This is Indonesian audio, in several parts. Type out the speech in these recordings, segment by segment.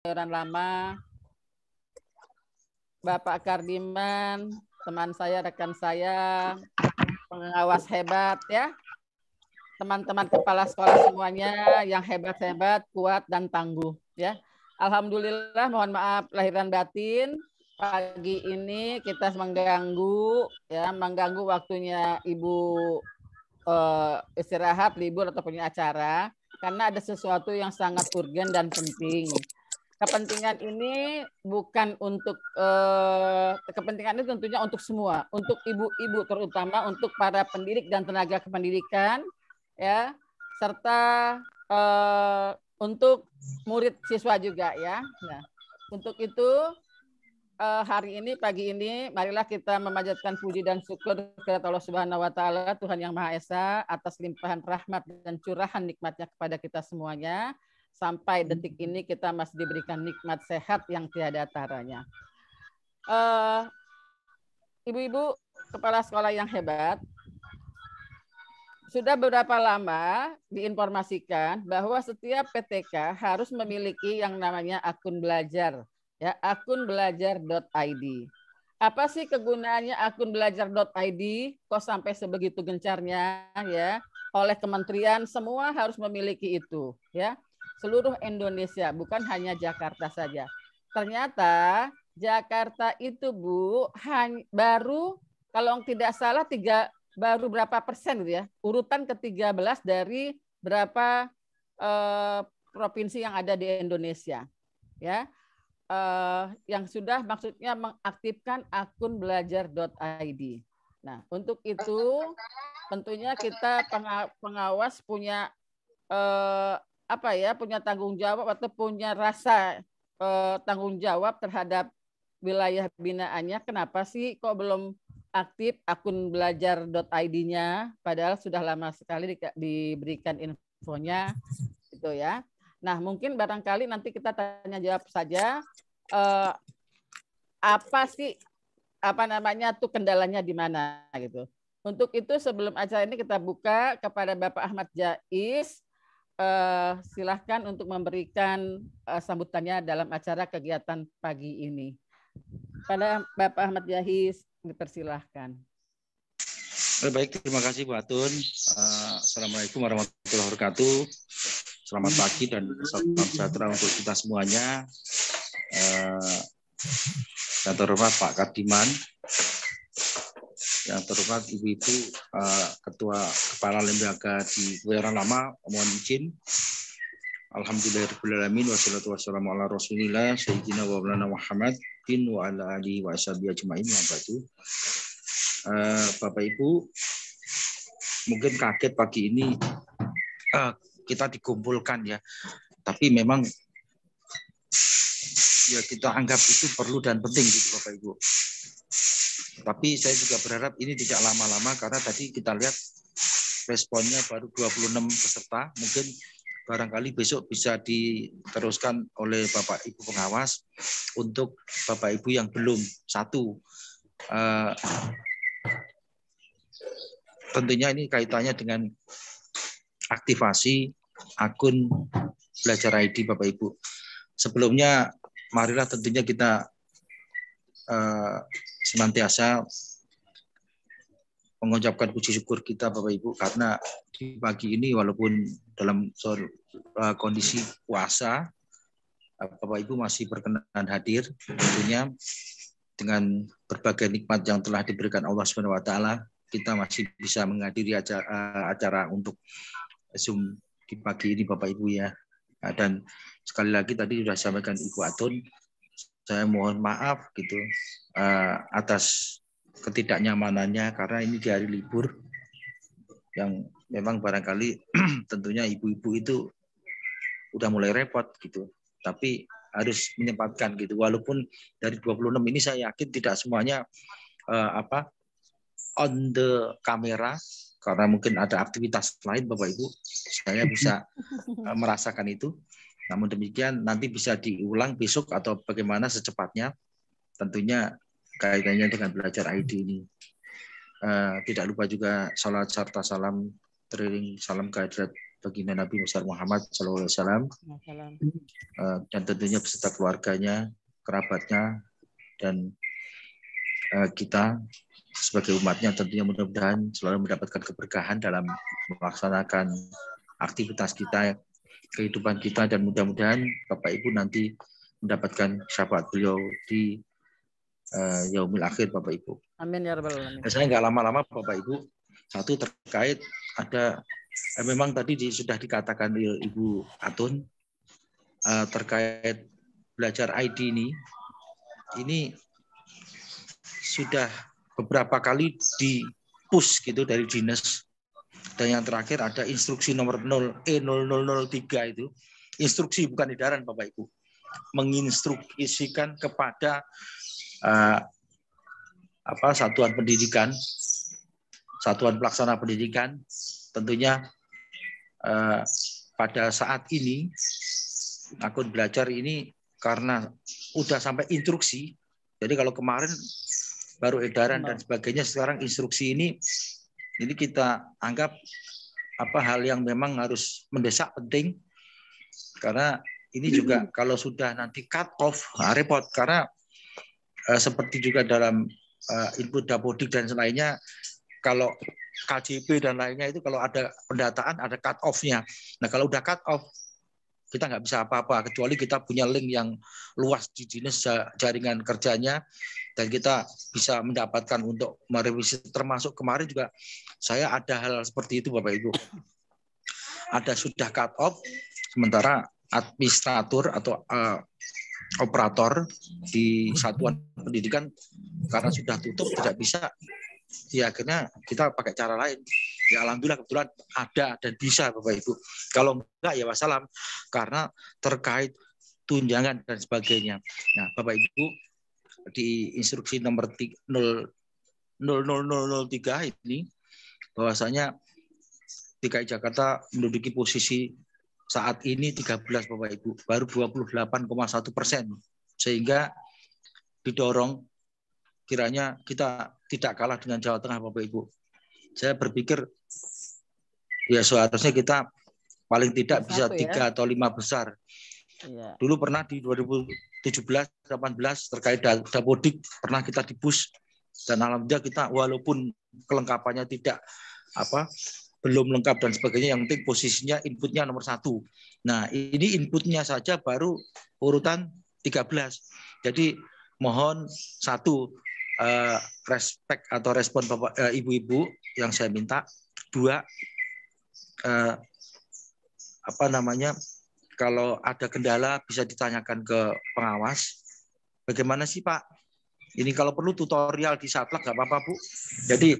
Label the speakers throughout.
Speaker 1: Kebayoran Lama, Bapak Kardiman, teman saya, rekan saya, pengawas hebat ya, teman-teman kepala sekolah semuanya yang hebat-hebat, kuat dan tangguh ya. Alhamdulillah, mohon maaf lahir dan batin. Pagi ini kita mengganggu waktunya Ibu istirahat, libur atau punya acara karena ada sesuatu yang sangat urgen dan penting. Kepentingan ini bukan untuk kepentingan ini tentunya untuk semua, untuk ibu-ibu terutama untuk para pendidik dan tenaga kependidikan ya, serta untuk murid siswa juga ya. Nah, untuk itu hari ini pagi ini marilah kita memanjatkan puji dan syukur kepada Allah Subhanahu wa taala, Tuhan yang Maha Esa, atas limpahan rahmat dan curahan nikmatnya kepada kita semuanya. Sampai detik ini kita masih diberikan nikmat sehat yang tiada taranya. Ibu-ibu kepala sekolah yang hebat, sudah beberapa lama diinformasikan bahwa setiap PTK harus memiliki yang namanya akun belajar, ya, akun belajar.id. Apa sih kegunaannya akun belajar.id? Kok sampai sebegitu gencarnya ya? Oleh kementerian semua harus memiliki itu, ya. Seluruh Indonesia, bukan hanya Jakarta saja. Ternyata Jakarta itu Bu baru kalau tidak salah baru berapa persen gitu ya, urutan ke-13 dari berapa provinsi yang ada di Indonesia ya, yang sudah maksudnya mengaktifkan akun belajar.id. Nah, untuk itu tentunya kita pengawas punya punya tanggung jawab atau punya rasa tanggung jawab terhadap wilayah binaannya. Kenapa sih kok belum aktif akun belajar.id-nya padahal sudah lama sekali diberikan infonya gitu ya. Nah, mungkin barangkali nanti kita tanya jawab saja apa sih tuh kendalanya di mana gitu. Untuk itu sebelum acara ini kita buka kepada Bapak Ahmad Jais, silahkan untuk memberikan sambutannya dalam acara kegiatan pagi ini. Pada Bapak Ahmad Jais, dipersilahkan.
Speaker 2: Baik, terima kasih Bu Atun. Assalamualaikum warahmatullahi wabarakatuh. Selamat pagi dan salam sejahtera untuk kita semuanya. Yang terhormat Pak Kardiman, yang terhormat Ibu-Ibu Ketua Kepala Lembaga di Kebayoran Lama, mohon izin. Alhamdulillahirrahmanirrahim. Wassalatu wassalamu ala rasulillah sayyidina wa maulana Muhammadin wa ala alihi wa ashabihi ajma'in wa ba'du. Bapak Ibu, mungkin kaget pagi ini kita dikumpulkan ya, tapi memang ya kita anggap itu perlu dan penting gitu Bapak Ibu. Tapi saya juga berharap ini tidak lama-lama karena tadi kita lihat responnya baru 26 peserta, mungkin barangkali besok bisa diteruskan oleh Bapak Ibu pengawas untuk Bapak Ibu yang belum satu. Tentunya ini kaitannya dengan aktivasi akun Belajar ID Bapak Ibu. Sebelumnya marilah tentunya kita senantiasa mengucapkan puji syukur kita Bapak Ibu karena di pagi ini walaupun dalam kondisi puasa Bapak Ibu masih berkenan hadir, tentunya dengan berbagai nikmat yang telah diberikan Allah Subhanahu wa taala kita masih bisa menghadiri acara untuk Zoom di pagi ini Bapak Ibu ya. Dan sekali lagi tadi sudah disampaikan Ibu Atun, saya mohon maaf gitu atas ketidaknyamanannya karena ini di hari libur yang memang barangkali tentunya ibu-ibu itu udah mulai repot gitu. Tapi harus menyempatkan gitu. Walaupun dari 26 ini saya yakin tidak semuanya on the kamera karena mungkin ada aktivitas lain Bapak Ibu. Saya bisa merasakan itu. Namun demikian nanti bisa diulang besok atau bagaimana secepatnya. Tentunya kaitannya dengan Belajar ID ini. Tidak lupa juga salat serta salam kehadirat baginda Nabi besar Muhammad SAW, dan tentunya beserta keluarganya, kerabatnya, dan kita sebagai umatnya tentunya mudah-mudahan selalu mendapatkan keberkahan dalam melaksanakan aktivitas kita, kehidupan kita, dan mudah-mudahan Bapak Ibu nanti mendapatkan syafaat beliau di yaumil akhir, Bapak Ibu.
Speaker 1: Amin ya rabbal alamin.
Speaker 2: Saya nggak lama-lama Bapak Ibu, satu terkait ada memang tadi sudah dikatakan Ibu Atun terkait belajar ID ini sudah beberapa kali di-push gitu dari dinas. Dan yang terakhir ada instruksi nomor 0E0003 itu. Instruksi bukan edaran Bapak Ibu. Menginstruksikan kepada satuan pendidikan, satuan pelaksana pendidikan, tentunya pada saat ini akun belajar ini karena udah sampai instruksi. Jadi kalau kemarin baru edaran dan sebagainya, sekarang instruksi ini kita anggap hal yang memang harus mendesak, penting, karena ini juga kalau sudah nanti cut off repot, karena seperti juga dalam input Dapodik dan lainnya, kalau KJP dan lainnya itu kalau ada pendataan ada cut off-nya. Nah kalau udah cut off kita nggak bisa apa-apa kecuali kita punya link yang luas di dinas jaringan kerjanya, dan kita bisa mendapatkan untuk merevisi. Termasuk kemarin juga saya ada hal seperti itu Bapak Ibu. Ada sudah cut off, sementara administrator atau operator di satuan pendidikan karena sudah tutup tidak bisa. Ya akhirnya kita pakai cara lain. Ya alhamdulillah kebetulan ada dan bisa Bapak Ibu. Kalau enggak ya wassalam, karena terkait tunjangan dan sebagainya. Nah Bapak Ibu, di instruksi nomor 00003 ini bahwasanya DKI Jakarta menduduki posisi saat ini 13 Bapak Ibu, baru 28,1%, sehingga didorong kiranya kita tidak kalah dengan Jawa Tengah Bapak Ibu. Saya berpikir ya seharusnya kita paling tidak bisa 3 atau 5 besar. Ya. Dulu pernah di 2017-18 terkait Dapodik pernah kita di-push, dan alhamdulillah kita walaupun kelengkapannya tidak belum lengkap dan sebagainya, yang penting posisinya inputnya nomor 1. Nah ini inputnya saja baru urutan 13. Jadi mohon satu, respect atau respon Bapak Ibu-ibu yang saya minta. 2, kalau ada kendala bisa ditanyakan ke pengawas. Bagaimana sih Pak? Ini kalau perlu tutorial di Satlak nggak apa-apa Bu. Jadi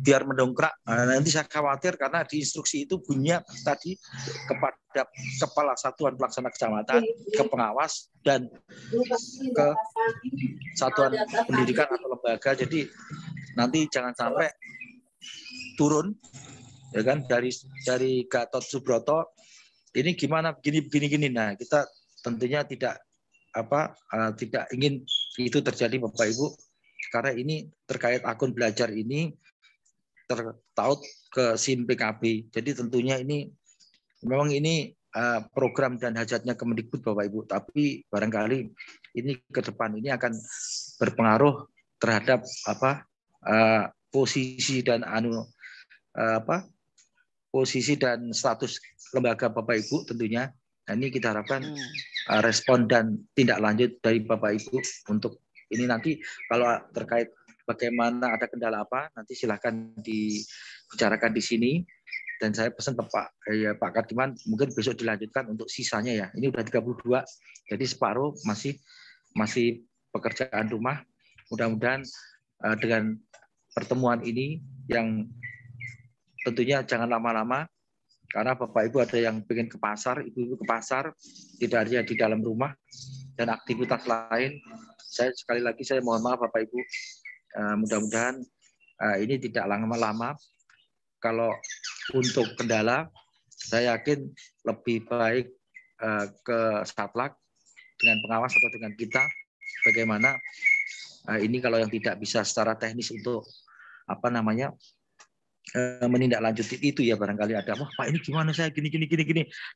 Speaker 2: biar mendongkrak. Nanti saya khawatir karena di instruksi itu bunyinya tadi kepada kepala satuan pelaksana kecamatan, ke pengawas, dan ke satuan pendidikan atau lembaga. Jadi nanti jangan sampai turun, ya kan, dari Gatot Subroto ini gimana begini. Nah kita tentunya tidak ingin itu terjadi Bapak Ibu, karena ini terkait akun belajar ini tertaut ke SIM PKB. Jadi tentunya ini memang ini program dan hajatnya Kemendikbud Bapak Ibu, tapi barangkali ini ke depan ini akan berpengaruh terhadap posisi dan posisi dan status lembaga Bapak Ibu tentunya. Nah, ini kita harapkan respon dan tindak lanjut dari Bapak Ibu untuk ini. Nanti kalau terkait bagaimana ada kendala apa, nanti silahkan dibicarakan di sini. Dan saya pesan ke Pak Kadiman, mungkin besok dilanjutkan untuk sisanya ya. Ini udah 32, jadi separuh masih pekerjaan rumah. Mudah-mudahan dengan pertemuan ini yang tentunya jangan lama-lama, karena Bapak Ibu ada yang pengen ke pasar, ibu-ibu ke pasar, tidak hanya di dalam rumah, dan aktivitas lain. Sekali lagi saya mohon maaf Bapak Ibu, mudah-mudahan ini tidak lama-lama. Kalau untuk kendala, saya yakin lebih baik ke Satlak dengan pengawas atau dengan kita, bagaimana ini kalau yang tidak bisa secara teknis untuk menindaklanjuti itu ya, barangkali ada, wah Pak ini gimana saya gini.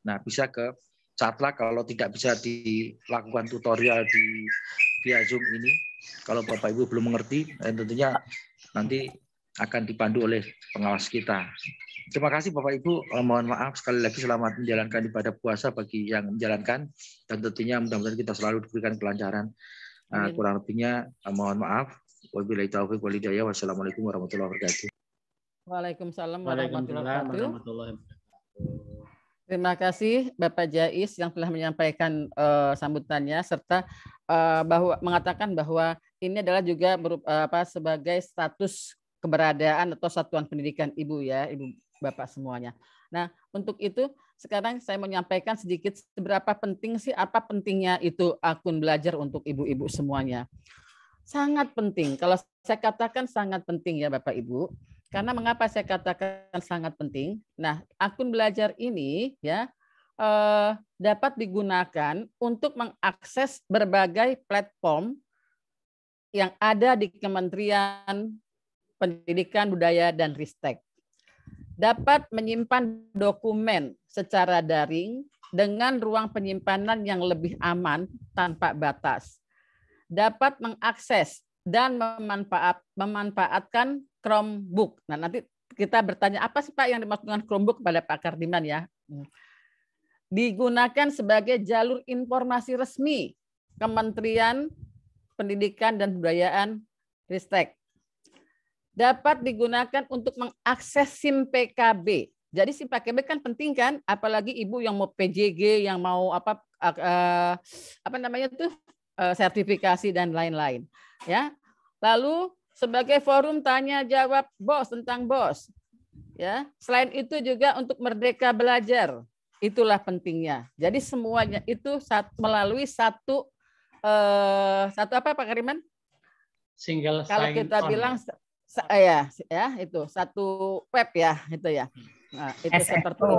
Speaker 2: Nah, bisa ke Catlak kalau tidak bisa dilakukan tutorial via Zoom ini. Kalau Bapak Ibu belum mengerti, tentunya nanti akan dipandu oleh pengawas kita. Terima kasih Bapak Ibu. Mohon maaf sekali lagi, selamat menjalankan ibadah puasa bagi yang menjalankan, dan tentunya mudah-mudahan kita selalu diberikan kelancaran. Kurang lebihnya mohon maaf. Wabillahi taufiq wal hidayah. Wassalamualaikum warahmatullahi wabarakatuh.
Speaker 1: Waalaikumsalam
Speaker 3: Waalaikumsalam
Speaker 1: warahmatullahi
Speaker 3: warahmatullahi wabarakatuh.
Speaker 1: Terima kasih Bapak Jais yang telah menyampaikan sambutannya, serta bahwa mengatakan bahwa ini adalah juga sebagai status keberadaan atau satuan pendidikan Ibu ya, Ibu Bapak semuanya. Nah, untuk itu sekarang saya menyampaikan sedikit seberapa penting sih, apa pentingnya itu akun belajar untuk ibu-ibu semuanya. Sangat penting. Kalau saya katakan sangat penting ya Bapak Ibu. Karena mengapa saya katakan sangat penting? Nah, akun belajar ini ya dapat digunakan untuk mengakses berbagai platform yang ada di Kementerian Pendidikan, Budaya, dan Ristek. Dapat menyimpan dokumen secara daring dengan ruang penyimpanan yang lebih aman tanpa batas. Dapat mengakses dan memanfaatkan Chromebook. Nah, nanti kita bertanya, apa sih Pak yang dimaksud dengan Chromebook kepada Pak Kardiman ya? Digunakan sebagai jalur informasi resmi Kementerian Pendidikan dan Kebudayaan Ristek. Dapat digunakan untuk mengakses SIM PKB. Jadi SIM PKB kan penting kan, apalagi ibu yang mau PJG, yang mau apa namanya tuh sertifikasi dan lain-lain. Ya. Lalu sebagai forum tanya jawab BOS tentang BOS. Ya. Selain itu juga untuk merdeka belajar. Itulah pentingnya. Jadi semuanya itu melalui satu apa Pak Kariman?
Speaker 3: Single sign.
Speaker 1: Kalau kita bilang ya itu satu web ya itu ya. Nah, itu seperti itu.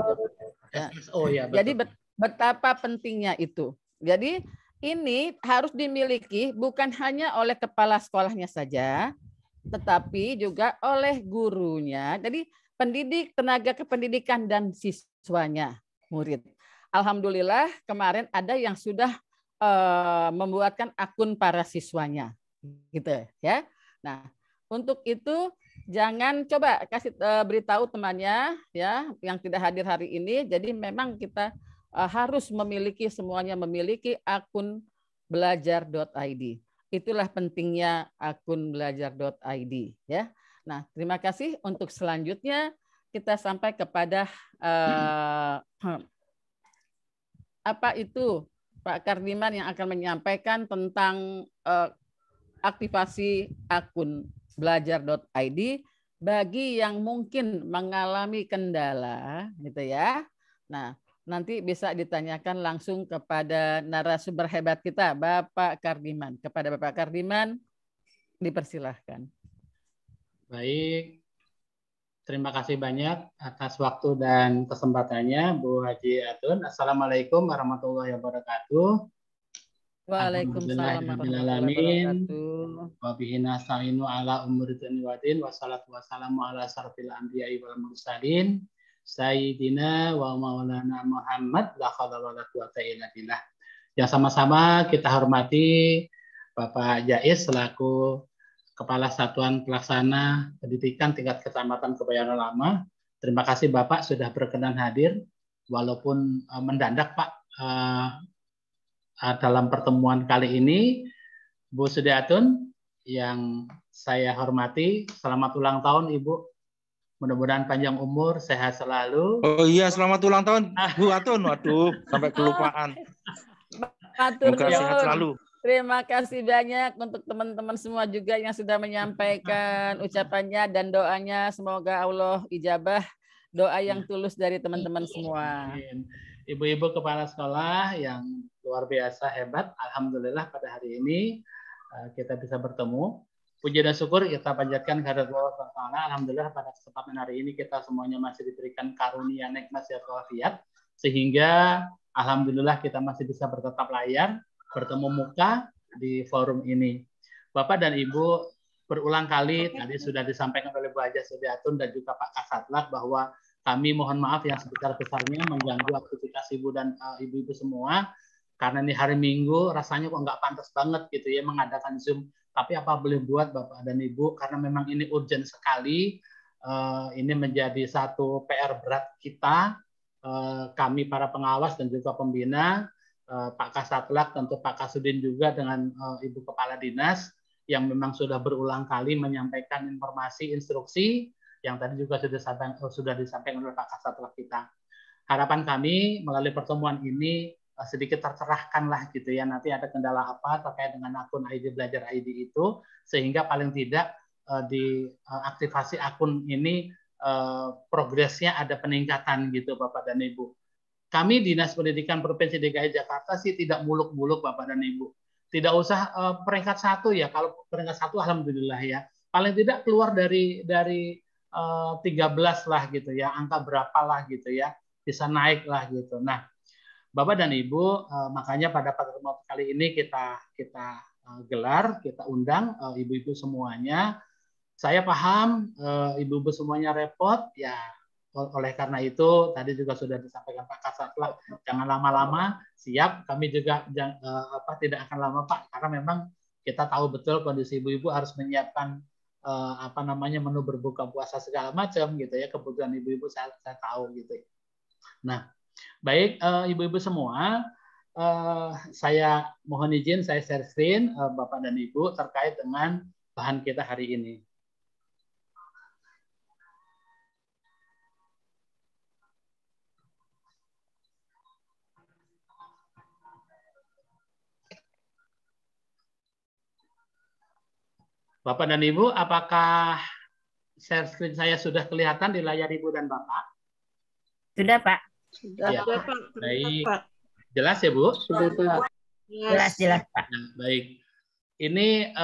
Speaker 1: Ya.
Speaker 3: Oh ya, betul.
Speaker 1: Jadi betapa pentingnya itu. Jadi ini harus dimiliki bukan hanya oleh kepala sekolahnya saja, tetapi juga oleh gurunya. Jadi pendidik, tenaga kependidikan, dan siswanya, murid. Alhamdulillah kemarin ada yang sudah membuatkan akun para siswanya, gitu ya. Nah, untuk itu jangan coba kasih beritahu temannya ya yang tidak hadir hari ini. Jadi memang kita harus memiliki, semuanya memiliki akun belajar.id. Itulah pentingnya akun belajar.id ya. Nah, terima kasih. Untuk selanjutnya kita sampai kepada apa itu Pak Kardiman yang akan menyampaikan tentang aktivasi akun belajar.id bagi yang mungkin mengalami kendala gitu ya. Nah, nanti bisa ditanyakan langsung kepada narasumber hebat kita, Bapak Kardiman. Kepada Bapak Kardiman, dipersilahkan.
Speaker 3: Baik, terima kasih banyak atas waktu dan kesempatannya, Bu Haji Atun. Assalamualaikum warahmatullahi wabarakatuh.
Speaker 1: Waalaikumsalam warahmatullahi wabarakatuh.
Speaker 3: Wa bihi nasta'inu ala umuri dunya waddin, wassalatu wassalamu ala asyrofil anbiya'i wal mursalin. Sayyidina wa maulana Muhammad la haula wala quwata illa billah. Yang sama-sama kita hormati Bapak Jais selaku Kepala Satuan Pelaksana Pendidikan tingkat Kecamatan Kebayoran Lama. Terima kasih Bapak sudah berkenan hadir walaupun mendadak Pak dalam pertemuan kali ini. Bu Sudiatun yang saya hormati, selamat ulang tahun Ibu. Mudah-mudahan panjang umur, sehat selalu.
Speaker 2: Oh iya, selamat ulang tahun Bu Atun. Waduh, sampai kelupaan. Semoga sehat selalu.
Speaker 1: Terima kasih banyak untuk teman-teman semua juga yang sudah menyampaikan ucapannya dan doanya. Semoga Allah ijabah doa yang tulus dari teman-teman semua.
Speaker 3: Ibu-ibu kepala sekolah yang luar biasa hebat. Alhamdulillah pada hari ini kita bisa bertemu. Puji dan syukur kita panjatkan kehadirat Allah SWT. Alhamdulillah pada kesempatan hari ini kita semuanya masih diberikan karunia nikmat sehat walafiat, sehingga alhamdulillah kita masih bisa bertatap layar, bertemu muka di forum ini. Bapak dan Ibu berulang kali tadi sudah disampaikan oleh Bu Haja Sudiatun dan juga Pak Kasatlank bahwa kami mohon maaf yang sebesar-besarnya mengganggu aktivitas Ibu dan Ibu-Ibu semua, karena ini hari Minggu rasanya kok nggak pantas banget gitu ya mengadakan Zoom. Tapi apa boleh buat Bapak dan Ibu, karena memang ini urgent sekali, ini menjadi satu PR berat kita, kami para pengawas dan juga pembina, Pak Kasatlank, tentu Pak Kasudin juga dengan Ibu Kepala Dinas yang memang sudah berulang kali menyampaikan informasi, instruksi yang tadi juga sudah disampaikan oleh Pak Kasatlank kita. Harapan kami melalui pertemuan ini sedikit tercerahkan lah gitu ya, nanti ada kendala apa terkait dengan akun ID Belajar ID itu, sehingga paling tidak di aktivasi akun ini progresnya ada peningkatan gitu Bapak dan Ibu. Kami Dinas Pendidikan Provinsi DKI Jakarta sih tidak muluk-muluk Bapak dan Ibu. Tidak usah peringkat 1 ya, kalau peringkat 1 alhamdulillah ya. Paling tidak keluar dari 13 lah gitu ya, angka berapa lah gitu ya, bisa naik lah gitu. Nah, Bapak dan Ibu, makanya pada pertemuan kali ini kita gelar, kita undang ibu-ibu semuanya. Saya paham ibu-ibu semuanya repot, ya oleh karena itu tadi juga sudah disampaikan Pak Kasatlank, jangan lama-lama, siap, kami juga tidak akan lama Pak, karena memang kita tahu betul kondisi ibu-ibu harus menyiapkan menu berbuka puasa segala macam gitu ya, kebutuhan ibu-ibu saya tahu gitu. Nah, baik ibu-ibu semua, saya mohon izin saya share screen Bapak dan Ibu terkait dengan bahan kita hari ini. Bapak dan Ibu, apakah share screen saya sudah kelihatan di layar Ibu dan Bapak?
Speaker 4: Sudah, Pak.
Speaker 5: Sudah,
Speaker 3: Ya.
Speaker 5: Pak.
Speaker 3: Baik. Jelas ya, Bu?
Speaker 5: Sudah, Pak.
Speaker 4: Jelas, Pak.
Speaker 3: Nah, baik. Ini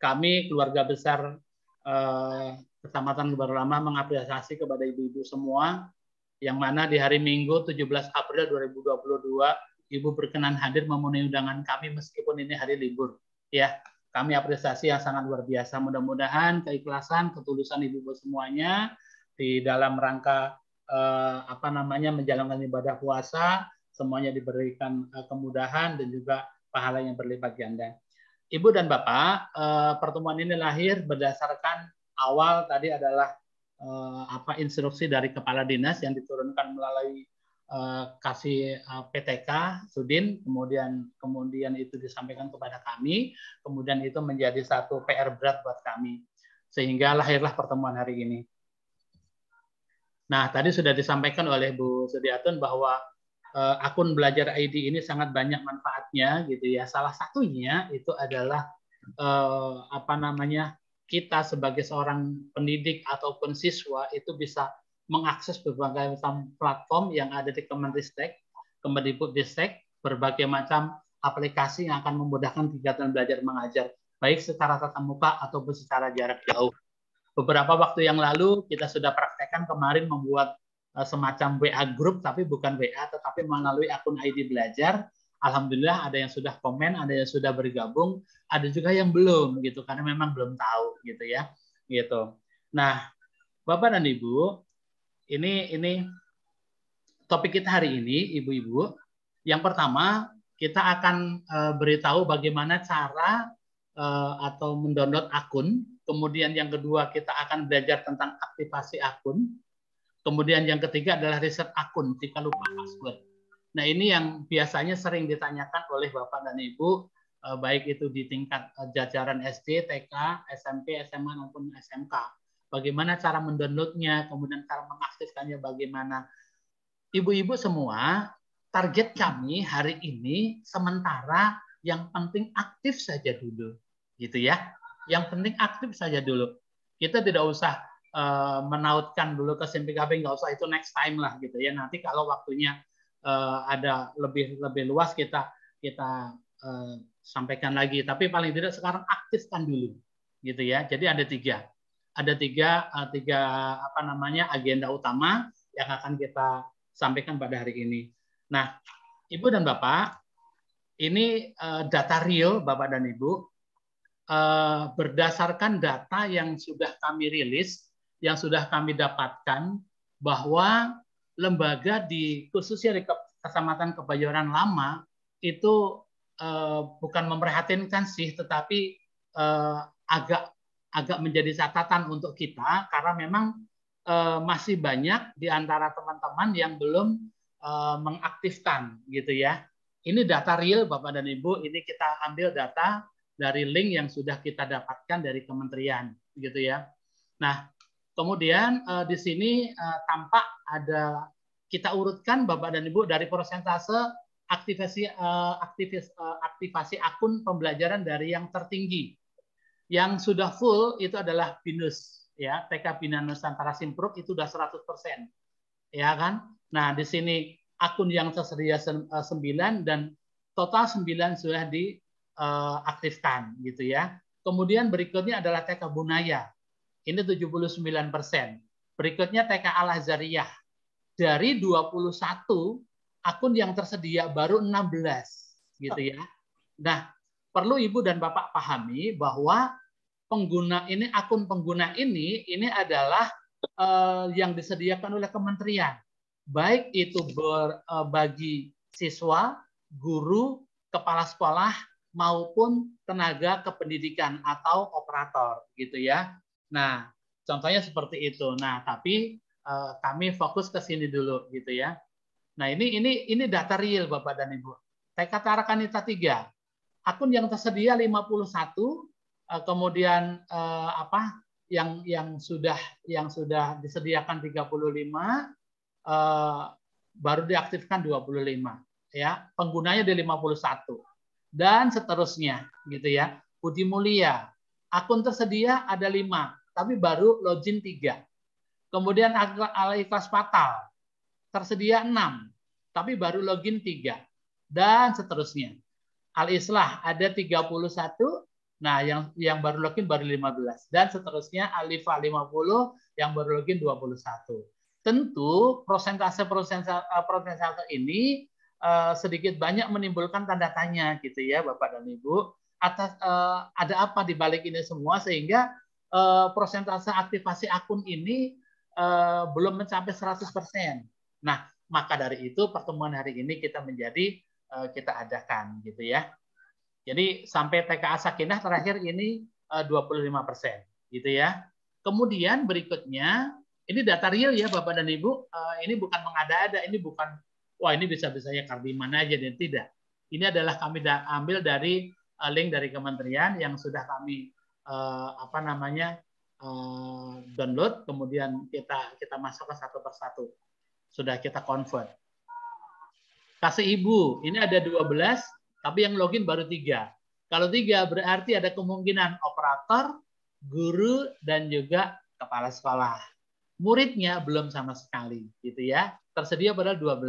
Speaker 3: kami keluarga besar Kecamatan Gebarulama mengapresiasi kepada ibu-ibu semua yang mana di hari Minggu 17 April 2022 Ibu berkenan hadir memenuhi undangan kami meskipun ini hari libur. Ya, kami apresiasi yang sangat luar biasa. Mudah-mudahan keikhlasan, ketulusan ibu-ibu semuanya di dalam rangka menjalankan ibadah puasa semuanya diberikan kemudahan dan juga pahala yang berlipat ganda. Ibu dan Bapak, pertemuan ini lahir berdasarkan awal tadi adalah instruksi dari Kepala Dinas yang diturunkan melalui kasih PTK Sudin, kemudian itu disampaikan kepada kami, kemudian itu menjadi satu PR berat buat kami, sehingga lahirlah pertemuan hari ini. Nah, tadi sudah disampaikan oleh Bu Sudiatun bahwa akun Belajar ID ini sangat banyak manfaatnya gitu ya. Salah satunya itu adalah kita sebagai seorang pendidik ataupun siswa itu bisa mengakses berbagai macam platform yang ada di Kemenristek, Kemendikbudristek, berbagai macam aplikasi yang akan memudahkan kegiatan belajar mengajar, baik secara tatap muka ataupun secara jarak jauh. Beberapa waktu yang lalu kita sudah praktekkan kemarin membuat semacam WA group, tapi bukan WA, tetapi melalui akun ID Belajar. Alhamdulillah ada yang sudah komen, ada yang sudah bergabung, ada juga yang belum gitu, karena memang belum tahu gitu ya. Gitu. Nah, Bapak dan Ibu, ini topik kita hari ini, Ibu-ibu. Yang pertama, kita akan beritahu bagaimana cara atau mendownload akun. Kemudian yang kedua, kita akan belajar tentang aktivasi akun. Kemudian yang ketiga adalah riset akun jika lupa password. Nah, ini yang biasanya sering ditanyakan oleh Bapak dan Ibu, baik itu di tingkat jajaran SD, TK, SMP, SMA, maupun SMK. Bagaimana cara mendownloadnya, kemudian cara mengaktifkannya bagaimana. Ibu-ibu semua, target kami hari ini sementara yang penting aktif saja dulu. Gitu ya. Yang penting aktif saja dulu. Kita tidak usah menautkan dulu ke SIMPKB, nggak usah, itu next time lah gitu ya. Nanti kalau waktunya ada lebih luas kita sampaikan lagi. Tapi paling tidak sekarang aktifkan dulu, gitu ya. Jadi ada tiga agenda utama yang akan kita sampaikan pada hari ini. Nah, Ibu dan Bapak, ini data real Bapak dan Ibu. berdasarkan data yang sudah kami rilis, yang sudah kami dapatkan, bahwa lembaga khususnya di Kecamatan Kebayoran Lama itu bukan memprihatinkan sih, tetapi agak menjadi catatan untuk kita karena memang masih banyak di antara teman-teman yang belum mengaktifkan gitu ya. Ini data real Bapak dan Ibu, ini kita ambil data dari link yang sudah kita dapatkan dari kementerian gitu ya. Nah, kemudian di sini tampak ada, kita urutkan Bapak dan Ibu dari persentase aktivasi akun pembelajaran dari yang tertinggi. Yang sudah full itu adalah BINUS ya, TK Bina Nusantara Simpruk itu sudah 100%. Ya kan? Nah, di sini akun yang tersedia 9 dan total 9 sudah diaktifkan gitu ya. Kemudian berikutnya adalah TK Bunaya. Ini 79%. Berikutnya TK Al-Azhariyah. Dari 21 akun yang tersedia baru 16 gitu ya. Nah, perlu Ibu dan Bapak pahami bahwa pengguna ini, akun pengguna ini adalah yang disediakan oleh kementerian. Baik itu bagi siswa, guru, kepala sekolah maupun tenaga kependidikan atau operator gitu ya. Nah, contohnya seperti itu. Nah, tapi kami fokus ke sini dulu gitu ya. Nah, ini data real Bapak dan Ibu. TK Tarakanita 3. Akun yang tersedia 51, kemudian yang sudah disediakan 35, baru diaktifkan 25 ya, penggunanya di 51 dan seterusnya gitu ya. Budi Mulia, akun tersedia ada 5 tapi baru login 3. Kemudian Al-Ikhlas Fatal tersedia 6 tapi baru login 3 dan seterusnya. Al-Islah ada 31, nah yang baru login baru 15 dan seterusnya. Al-Ifa 50 yang baru login 21. Tentu persentase ini sedikit banyak menimbulkan tanda tanya gitu ya Bapak dan Ibu, atas ada apa di balik ini semua sehingga persentase aktivasi akun ini belum mencapai 100%. Nah, maka dari itu pertemuan hari ini kita kita adakan gitu ya. Jadi sampai TKA Sakinah terakhir ini 25% gitu ya. Kemudian berikutnya ini data real ya Bapak dan Ibu, ini bukan mengada-ada, ini bukan wah ini bisa-bisanya Kardiman aja, dan tidak. Ini adalah kami ambil dari link dari kementerian yang sudah kami download, kemudian kita masukkan satu persatu. Sudah kita convert. Kasih Ibu, ini ada 12, tapi yang login baru 3. Kalau 3 berarti ada kemungkinan operator, guru, dan juga kepala sekolah. Muridnya belum sama sekali, gitu ya. Tersedia padahal 12.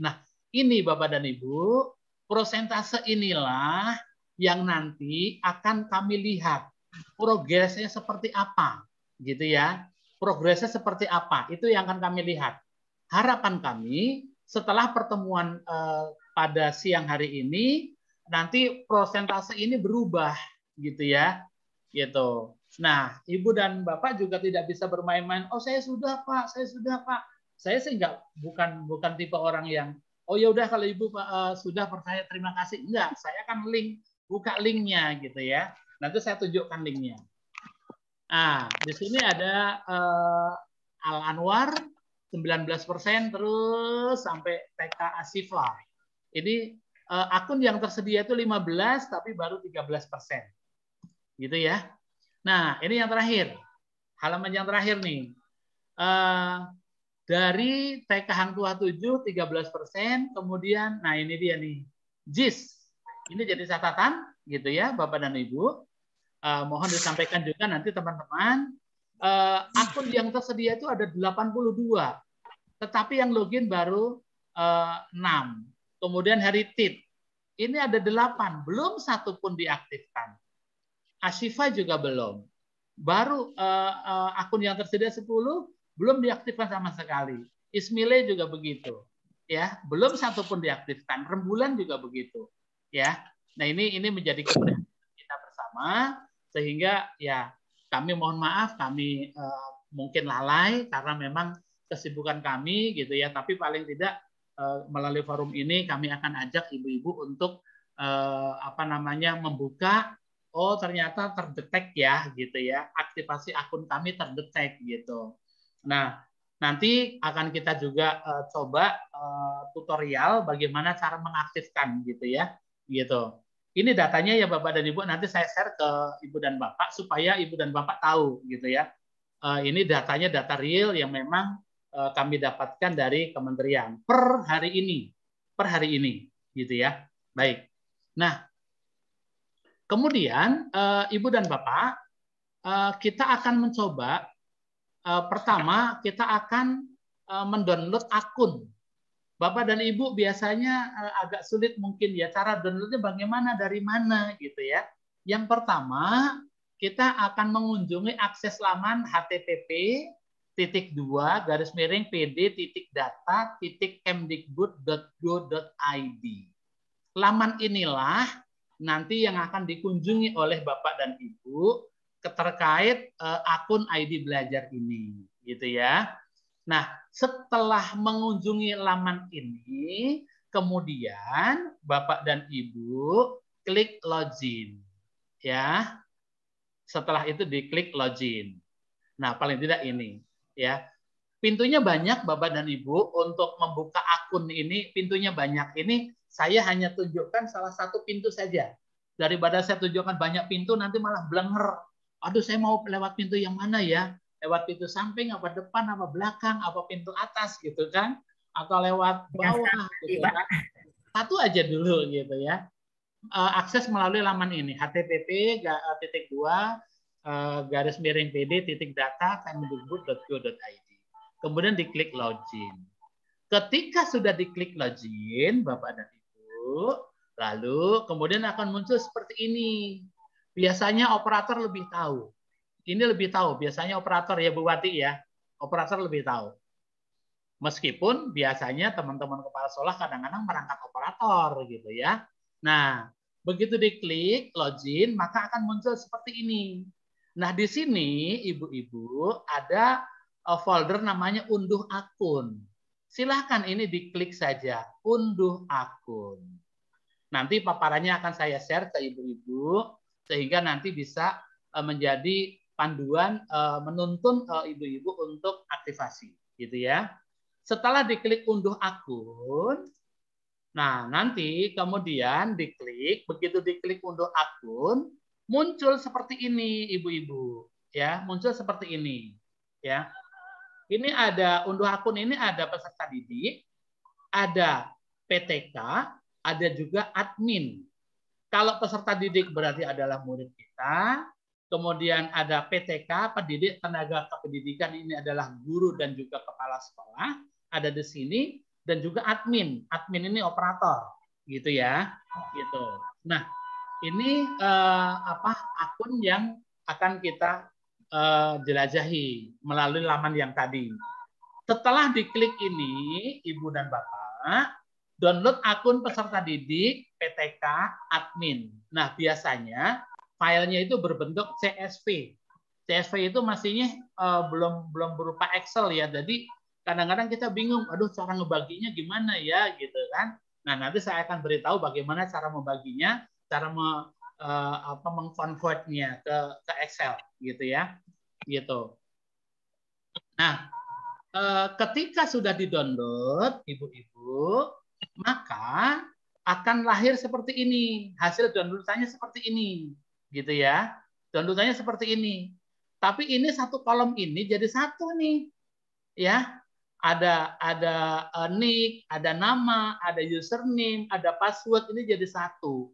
Speaker 3: Nah, ini Bapak dan Ibu, persentase inilah yang nanti akan kami lihat progresnya seperti apa, gitu ya. Progresnya seperti apa, itu yang akan kami lihat. Harapan kami setelah pertemuan pada siang hari ini, nanti persentase ini berubah, gitu ya, gitu. Nah, Ibu dan Bapak juga tidak bisa bermain-main. Oh, saya sudah Pak, saya sudah Pak. Saya sih bukan tipe orang yang oh ya udah kalau Ibu sudah percaya terima kasih. Enggak, saya kan buka linknya gitu ya. Nanti saya tunjukkan linknya. Nah, di sini ada Al Anwar 19% terus sampai TK Asifa. Ini akun yang tersedia itu 15 tapi baru 13%. Gitu ya. Nah, ini yang terakhir. Halaman yang terakhir nih. Dari TK Hang Tuah 7, 13%. Kemudian, nah ini dia nih. JIS. Ini jadi catatan, gitu ya, Bapak dan Ibu. Mohon disampaikan juga nanti teman-teman. Akun yang tersedia itu ada 82. Tetapi yang login baru 6. Kemudian Heritage. Ini ada 8. Belum satu pun diaktifkan. Asifa juga belum. Baru akun yang tersedia 10 belum diaktifkan sama sekali. Ismile juga begitu. Ya, belum satu pun diaktifkan. Rembulan juga begitu. Ya. Nah, ini menjadi kepentingan kita bersama Sehingga ya kami mohon maaf, kami mungkin lalai karena memang kesibukan kami gitu ya. Tapi paling tidak melalui forum ini kami akan ajak ibu-ibu untuk membuka. Oh ternyata terdetek ya gitu ya, aktivasi akun kami terdetek gitu. Nah nanti akan kita juga coba tutorial bagaimana cara mengaktifkan gitu ya gitu. Ini datanya ya Bapak dan Ibu, nanti saya share ke Ibu dan Bapak supaya Ibu dan Bapak tahu gitu ya. Ini datanya data real yang memang kami dapatkan dari kementerian per hari ini gitu ya. Baik. Nah kemudian Ibu dan Bapak, kita akan mencoba pertama kita akan mendownload akun. Bapak dan Ibu biasanya agak sulit mungkin ya cara downloadnya bagaimana, dari mana gitu ya. Yang pertama kita akan mengunjungi akses laman http://pd.data.kemdikbud.go.id. Laman inilah nanti yang akan dikunjungi oleh Bapak dan Ibu terkait akun ID Belajar ini, gitu ya. Nah, setelah mengunjungi laman ini, kemudian Bapak dan Ibu klik login, ya. Setelah itu diklik login. Nah, paling tidak ini, ya. Pintunya banyak Bapak dan Ibu untuk membuka akun ini, pintunya banyak. Ini saya hanya tunjukkan salah satu pintu saja. Daripada saya tunjukkan banyak pintu, nanti malah blenger. Aduh, saya mau lewat pintu yang mana ya? Lewat pintu samping, apa depan, apa belakang, apa pintu atas gitu kan? Atau lewat bawah gitu kan? Satu aja dulu gitu ya. Akses melalui laman ini, http://pd.data.kemdikbud.go.id. Kemudian diklik login. Ketika sudah diklik login, Bapak dan Ibu, lalu kemudian akan muncul seperti ini. Biasanya operator lebih tahu. Ini lebih tahu. Biasanya operator ya Bu Wati ya. Operator lebih tahu. Meskipun biasanya teman-teman kepala sekolah kadang-kadang merangkap operator gitu ya. Nah, begitu diklik login, maka akan muncul seperti ini. Nah, di sini ibu-ibu ada folder namanya unduh akun. Silahkan ini diklik saja, unduh akun. Nanti paparannya akan saya share ke ibu-ibu, sehingga nanti bisa menjadi panduan menuntun ibu-ibu untuk aktivasi, gitu ya. Setelah diklik unduh akun, nah nanti kemudian diklik, begitu diklik unduh akun, muncul seperti ini, ibu-ibu, ya, muncul seperti ini, ya. Ini ada unduh akun ini ada peserta didik, ada PTK, ada juga admin. Kalau peserta didik berarti adalah murid kita, kemudian ada PTK, pendidik tenaga kependidikan, ini adalah guru dan juga kepala sekolah, ada di sini, dan juga admin. Admin ini operator, gitu ya, gitu. Nah, ini akun yang akan kita jelajahi melalui laman yang tadi. Setelah diklik ini, Ibu dan Bapak, download akun peserta didik, PTK, admin. Nah, biasanya filenya itu berbentuk CSV. CSV itu masihnya belum berupa Excel ya. Jadi kadang-kadang kita bingung, aduh cara ngebaginya gimana ya gitu kan. Nah, nanti saya akan beritahu bagaimana cara membaginya, cara mengkonvertnya ke Excel gitu ya. Gitu. Nah, ketika sudah di-download ibu-ibu, maka akan lahir seperti ini. Hasil downloadannya seperti ini. Gitu ya. Downloadannya seperti ini. Tapi ini satu kolom ini jadi satu nih. Ya. Ada nick, ada nama, ada username, ada password, ini jadi satu.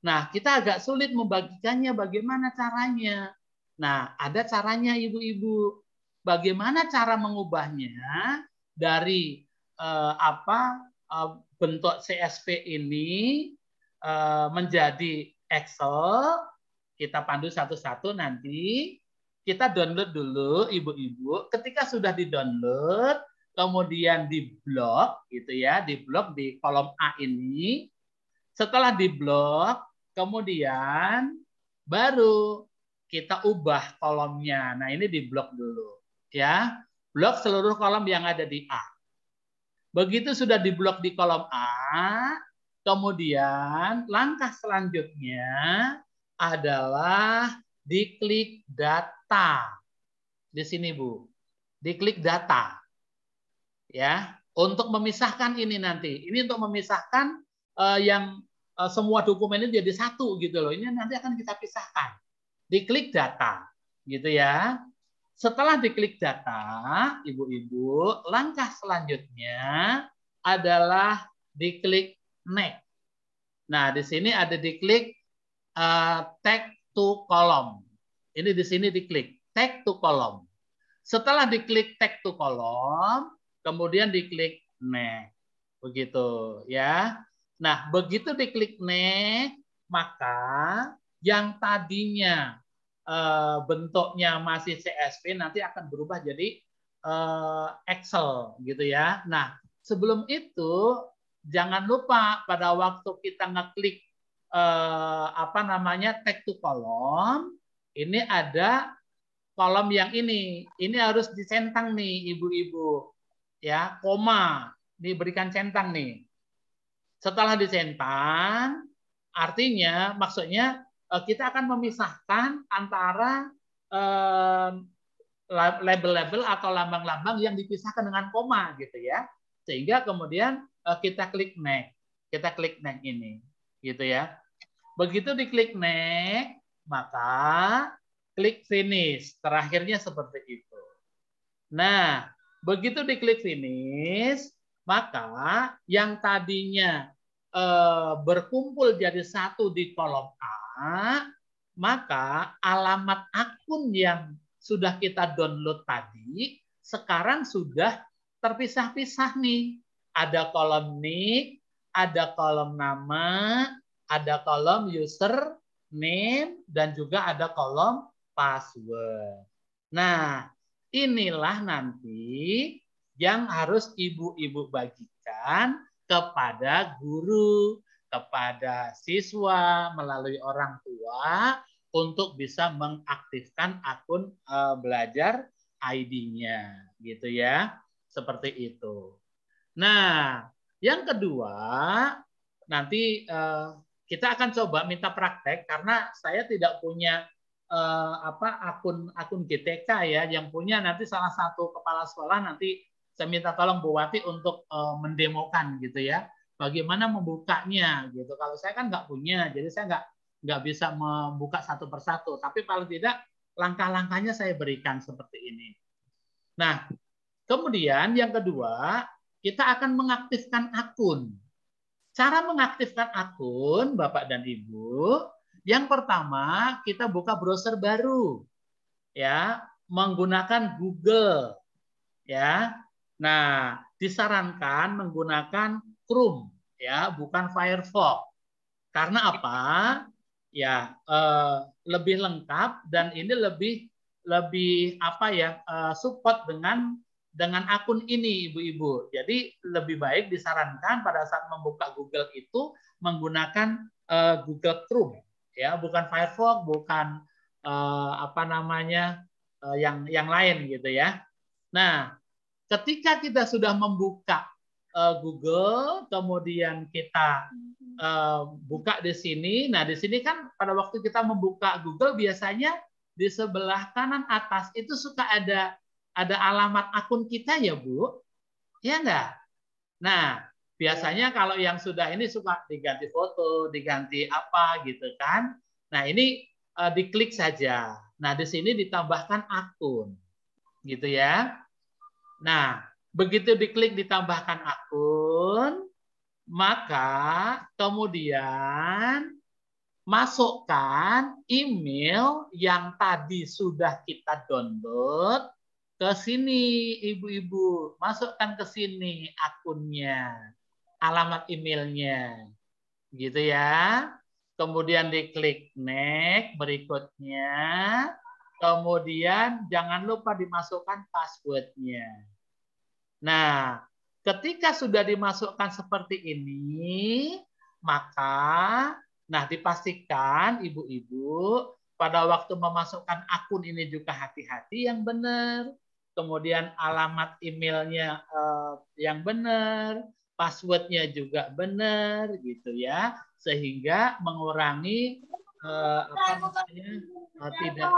Speaker 3: Nah, kita agak sulit membagikannya, bagaimana caranya? Nah, ada caranya ibu-ibu. Bagaimana cara mengubahnya dari bentuk CSV ini menjadi Excel? Kita pandu satu-satu nanti. Kita download dulu ibu-ibu. Ketika sudah di-download, kemudian di-blok gitu ya, di-blok di kolom A ini. Setelah di-blok, kemudian baru kita ubah kolomnya. Nah, ini diblok dulu. Ya, blok seluruh kolom yang ada di A. Begitu sudah diblok di kolom A, kemudian langkah selanjutnya adalah diklik data. Di sini, Bu. Diklik data. Ya, untuk memisahkan ini nanti. Ini untuk memisahkan yang semua dokumen ini jadi satu gitu loh. Ini nanti akan kita pisahkan. Diklik data, gitu ya. Setelah diklik data, ibu-ibu, langkah selanjutnya adalah diklik next. Nah, di sini ada diklik tag to column. Ini di sini diklik tag to column. Setelah diklik tag to column, kemudian diklik next. Begitu ya. Nah, begitu diklik next, maka yang tadinya bentuknya masih CSV nanti akan berubah jadi Excel gitu ya. Nah, sebelum itu jangan lupa pada waktu kita ngeklik tag to column, ini ada kolom yang ini harus dicentang nih ibu-ibu ya, koma diberikan centang nih. Setelah dicentang, artinya maksudnya kita akan memisahkan antara label-label atau lambang-lambang yang dipisahkan dengan koma gitu ya. Sehingga kemudian kita klik next. Kita klik next ini gitu ya. Begitu diklik next, maka klik finish. Terakhirnya seperti itu. Nah, begitu diklik finish, maka yang tadinya berkumpul jadi satu di kolom A, maka alamat akun yang sudah kita download tadi sekarang sudah terpisah-pisah nih. Ada kolom nick, ada kolom nama, ada kolom user name, dan juga ada kolom password. Nah, inilah nanti yang harus ibu-ibu bagikan kepada guru, kepada siswa melalui orang tua untuk bisa mengaktifkan akun belajar ID-nya, gitu ya. Seperti itu. Nah, yang kedua, nanti kita akan coba minta praktek karena saya tidak punya akun GTK ya, yang punya nanti salah satu kepala sekolah nanti saya minta tolong Bu Wati untuk mendemokan gitu ya, bagaimana membukanya gitu. Kalau saya kan nggak punya, jadi saya nggak bisa membuka satu persatu. Tapi paling tidak langkah-langkahnya saya berikan seperti ini. Nah, kemudian yang kedua kita akan mengaktifkan akun. Cara mengaktifkan akun, Bapak dan Ibu, yang pertama kita buka browser baru, ya, menggunakan Google, ya. Nah, disarankan menggunakan Chrome, ya, bukan Firefox. Karena apa? Ya, lebih lengkap dan ini lebih support dengan akun ini, ibu-ibu. Jadi lebih baik disarankan pada saat membuka Google itu menggunakan Google Chrome, ya, bukan Firefox, bukan yang lain gitu ya. Nah, ketika kita sudah membuka Google, kemudian kita buka di sini. Nah, di sini kan pada waktu kita membuka Google biasanya di sebelah kanan atas itu suka ada alamat akun kita ya, Bu. Ya enggak? Nah, biasanya kalau yang sudah ini suka diganti foto, diganti apa gitu kan. Nah, ini diklik saja. Nah, di sini ditambahkan akun. Gitu ya. Nah, begitu diklik ditambahkan akun, maka kemudian masukkan email yang tadi sudah kita download ke sini, ibu-ibu. Masukkan ke sini akunnya, alamat emailnya. Gitu ya. Kemudian diklik next berikutnya. Kemudian jangan lupa dimasukkan passwordnya. Nah, ketika sudah dimasukkan seperti ini, maka dipastikan ibu-ibu pada waktu memasukkan akun ini juga hati-hati yang benar. Kemudian alamat emailnya yang benar, passwordnya juga benar gitu ya, sehingga mengurangi tidak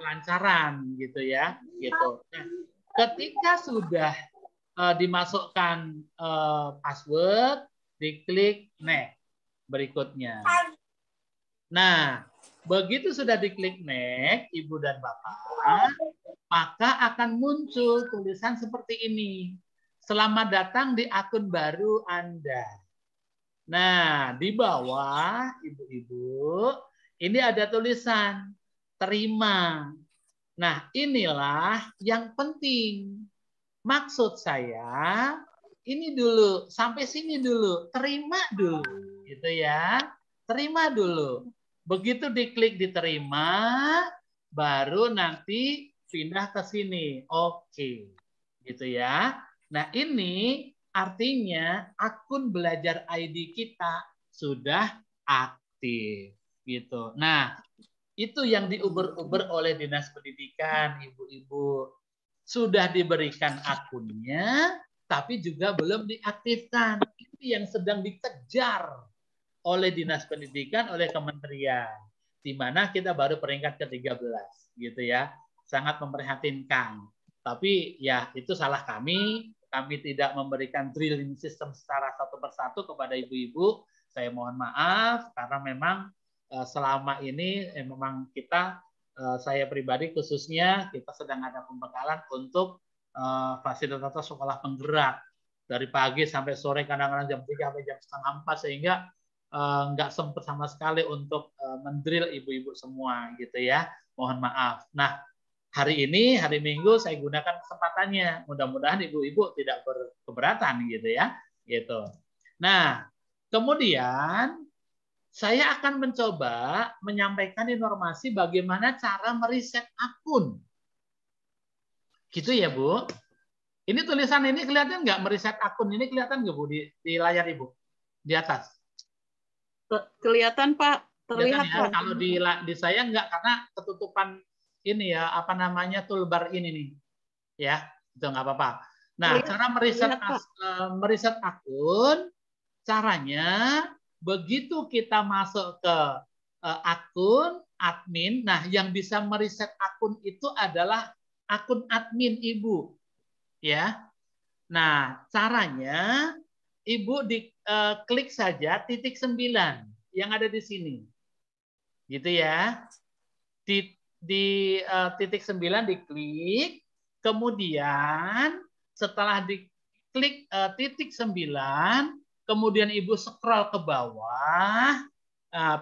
Speaker 3: lancaran gitu ya, gitu. Nah, ketika sudah dimasukkan password, diklik next berikutnya. Nah, begitu sudah diklik next, Ibu dan Bapak, maka akan muncul tulisan seperti ini. Selamat datang di akun baru Anda. Nah, di bawah, Ibu-ibu, ini ada tulisan terima. Nah, inilah yang penting. Maksud saya, ini dulu, sampai sini dulu, terima dulu. Gitu ya, terima dulu. Begitu diklik diterima, baru nanti pindah ke sini. Oke. Gitu ya. Nah, ini artinya akun belajar ID kita sudah aktif. Gitu. Nah, itu yang diuber-uber oleh Dinas Pendidikan, Ibu-ibu. Sudah diberikan akunnya, tapi juga belum diaktifkan. Ini yang sedang dikejar oleh Dinas Pendidikan, oleh Kementerian, di mana kita baru peringkat ke-13, gitu ya. Sangat memprihatinkan. Tapi ya itu salah kami. Kami tidak memberikan drilling system secara satu persatu kepada ibu-ibu. Saya mohon maaf karena memang selama ini memang kita, saya pribadi khususnya, kita sedang ada pembekalan untuk fasilitator sekolah penggerak dari pagi sampai sore, kadang-kadang jam 3 sampai jam setengah 4, sehingga nggak sempat sama sekali untuk mendrill ibu-ibu semua gitu ya. Mohon maaf. Nah, hari ini, hari Minggu, saya gunakan kesempatannya. Mudah-mudahan ibu-ibu tidak berkeberatan gitu ya. Gitu. Nah, kemudian saya akan mencoba menyampaikan informasi bagaimana cara meriset akun. Gitu ya, Bu. Ini tulisan ini kelihatan nggak, meriset akun ini kelihatan nggak, Bu, di layar Ibu? Di atas.
Speaker 5: Kelihatan, Pak. Terlihat,
Speaker 3: ya?
Speaker 5: Pak.
Speaker 3: Kalau di saya nggak, karena ketutupan ini ya, apa namanya, toolbar ini nih. Ya, itu nggak apa-apa. Nah, cara meriset akun, caranya begitu kita masuk ke akun admin. Nah, yang bisa meriset akun itu adalah akun admin Ibu. Ya. Nah, caranya Ibu klik saja titik 9 yang ada di sini. Gitu ya. Di titik 9 diklik, kemudian setelah diklik titik 9, kemudian Ibu scroll ke bawah,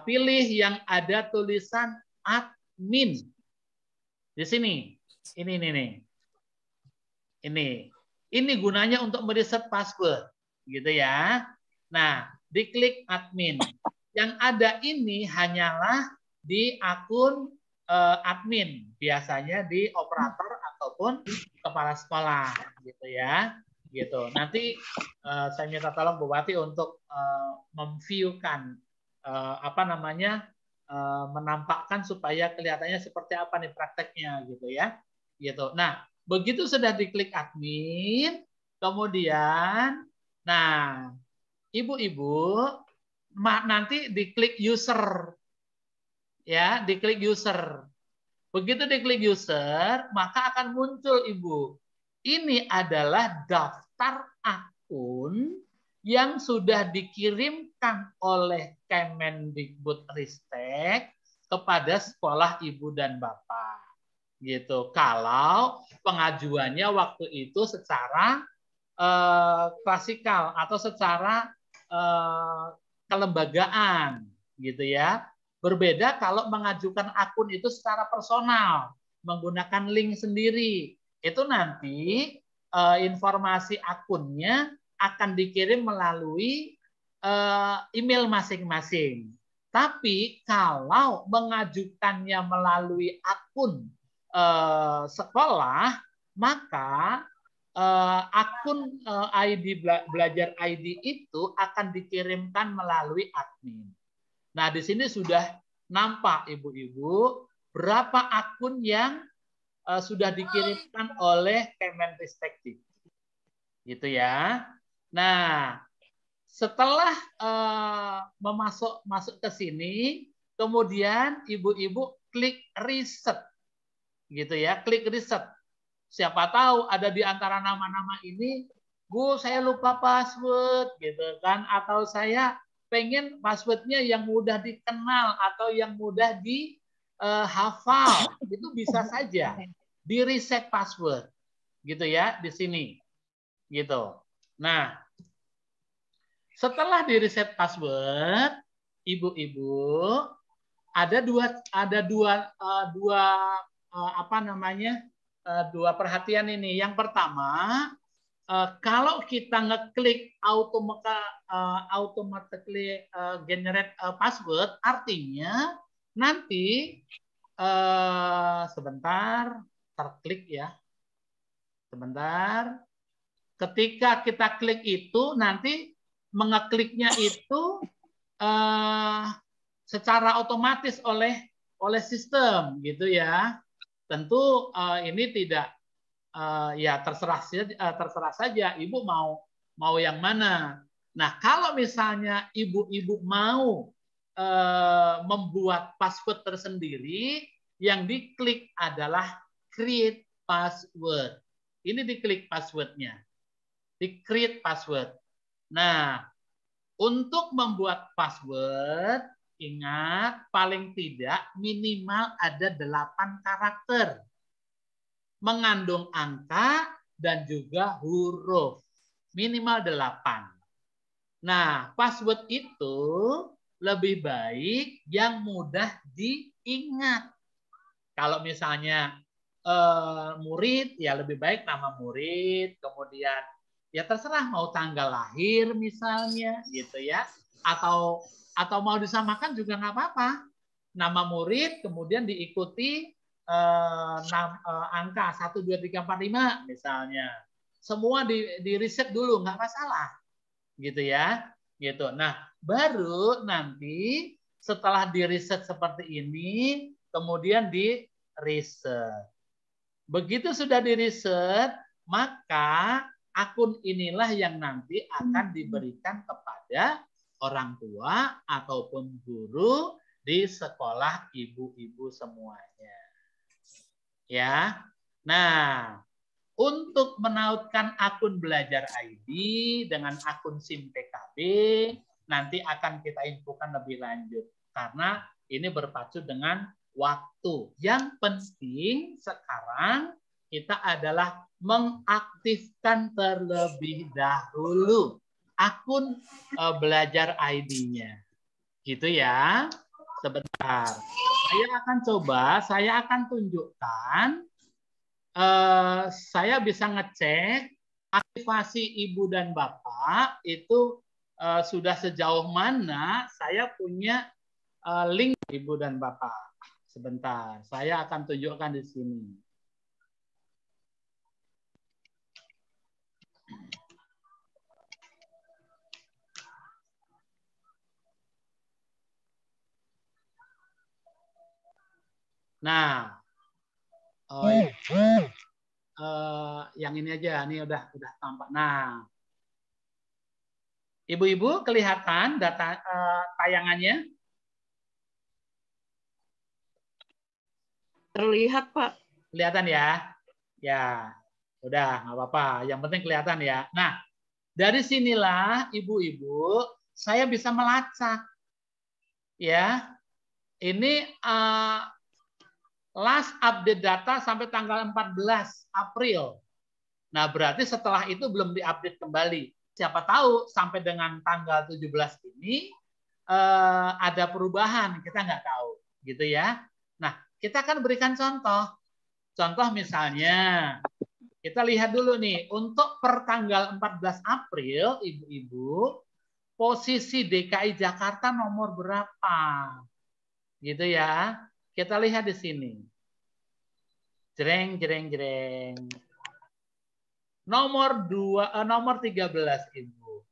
Speaker 3: pilih yang ada tulisan admin. Di sini. Ini nih. Ini gunanya untuk meriset password, gitu ya. Nah, diklik admin. Yang ada ini hanyalah di akun admin, biasanya di operator ataupun kepala sekolah, gitu ya. Gitu. Nanti saya minta tolong Bu Wati untuk memviewkan menampakkan supaya kelihatannya seperti apa nih prakteknya, gitu ya. Gitu. Nah, begitu sudah diklik admin, kemudian, nah, ibu-ibu nanti diklik user, ya, diklik user. Begitu diklik user, maka akan muncul Ibu. Ini adalah daftar akun yang sudah dikirimkan oleh Kemendikbudristek kepada sekolah Ibu dan Bapak. Gitu. Kalau pengajuannya waktu itu secara klasikal atau secara kelembagaan, gitu ya. Berbeda kalau mengajukan akun itu secara personal, menggunakan link sendiri. Itu nanti informasi akunnya akan dikirim melalui email masing-masing. Tapi kalau mengajukannya melalui akun sekolah, maka akun ID belajar ID itu akan dikirimkan melalui admin. Nah, di sini sudah nampak ibu-ibu berapa akun yang sudah dikirimkan oleh Kemenristek. Gitu ya. Nah, setelah masuk ke sini, kemudian ibu-ibu klik riset. Gitu ya, klik riset. Siapa tahu ada di antara nama-nama ini, Bu, saya lupa password gitu kan, atau saya pengen passwordnya yang mudah dikenal atau yang mudah dihafal. Itu bisa saja di reset password. Gitu ya, di sini. Gitu. Nah, setelah di reset password, ibu-ibu ada dua dua perhatian ini. Yang pertama, kalau kita ngeklik automatically generate password, artinya nanti sebentar terklik ya, sebentar. Ketika kita klik itu, nanti mengekliknya itu secara otomatis oleh sistem, gitu ya. Tentu ini tidak ya terserah saja ibu mau yang mana. Nah, kalau misalnya ibu-ibu mau membuat password tersendiri, yang diklik adalah create password. Ini diklik passwordnya. Di create password. Nah, untuk membuat password, ingat paling tidak minimal ada 8 karakter. Mengandung angka dan juga huruf. Minimal 8. Nah, password itu lebih baik yang mudah diingat. Kalau misalnya murid, ya lebih baik nama murid, kemudian ya terserah mau tanggal lahir misalnya gitu ya, atau mau disamakan juga nggak apa-apa. Nama murid kemudian diikuti angka 1, 2, 3, 4, 5 misalnya. Semua di riset dulu, nggak masalah. Gitu ya. Gitu. Nah, baru nanti setelah di riset seperti ini, kemudian di riset. Begitu sudah di riset, maka akun inilah yang nanti akan diberikan kepada orang tua ataupun guru di sekolah ibu-ibu semuanya. Ya. Nah, untuk menautkan akun Belajar ID dengan akun SIM PKB nanti akan kita infokan lebih lanjut karena ini berpacu dengan waktu. Yang penting sekarang kita adalah mengaktifkan terlebih dahulu akun Belajar ID-nya. Gitu ya. Sebentar. Saya akan tunjukkan. Saya bisa ngecek aktivasi ibu dan bapak itu sudah sejauh mana saya punya link ibu dan bapak. Sebentar, saya akan tunjukkan di sini. Nah, yang ini aja, ini udah tampak. Nah, ibu-ibu kelihatan data tayangannya?
Speaker 5: Terlihat, Pak.
Speaker 3: Kelihatan ya? Ya, udah nggak apa-apa. Yang penting kelihatan ya. Nah, dari sinilah ibu-ibu saya bisa melacak. Ya, ini last update data sampai tanggal 14 April. Nah, berarti setelah itu belum diupdate kembali. Siapa tahu sampai dengan tanggal 17 ini ada perubahan, kita nggak tahu, gitu ya. Nah, kita akan berikan contoh. Contoh misalnya, kita lihat dulu nih, untuk per tanggal 14 April, ibu-ibu, posisi DKI Jakarta nomor berapa? Gitu ya. Kita lihat di sini. Jreng, jreng, jreng. Nomor 13, Ibu.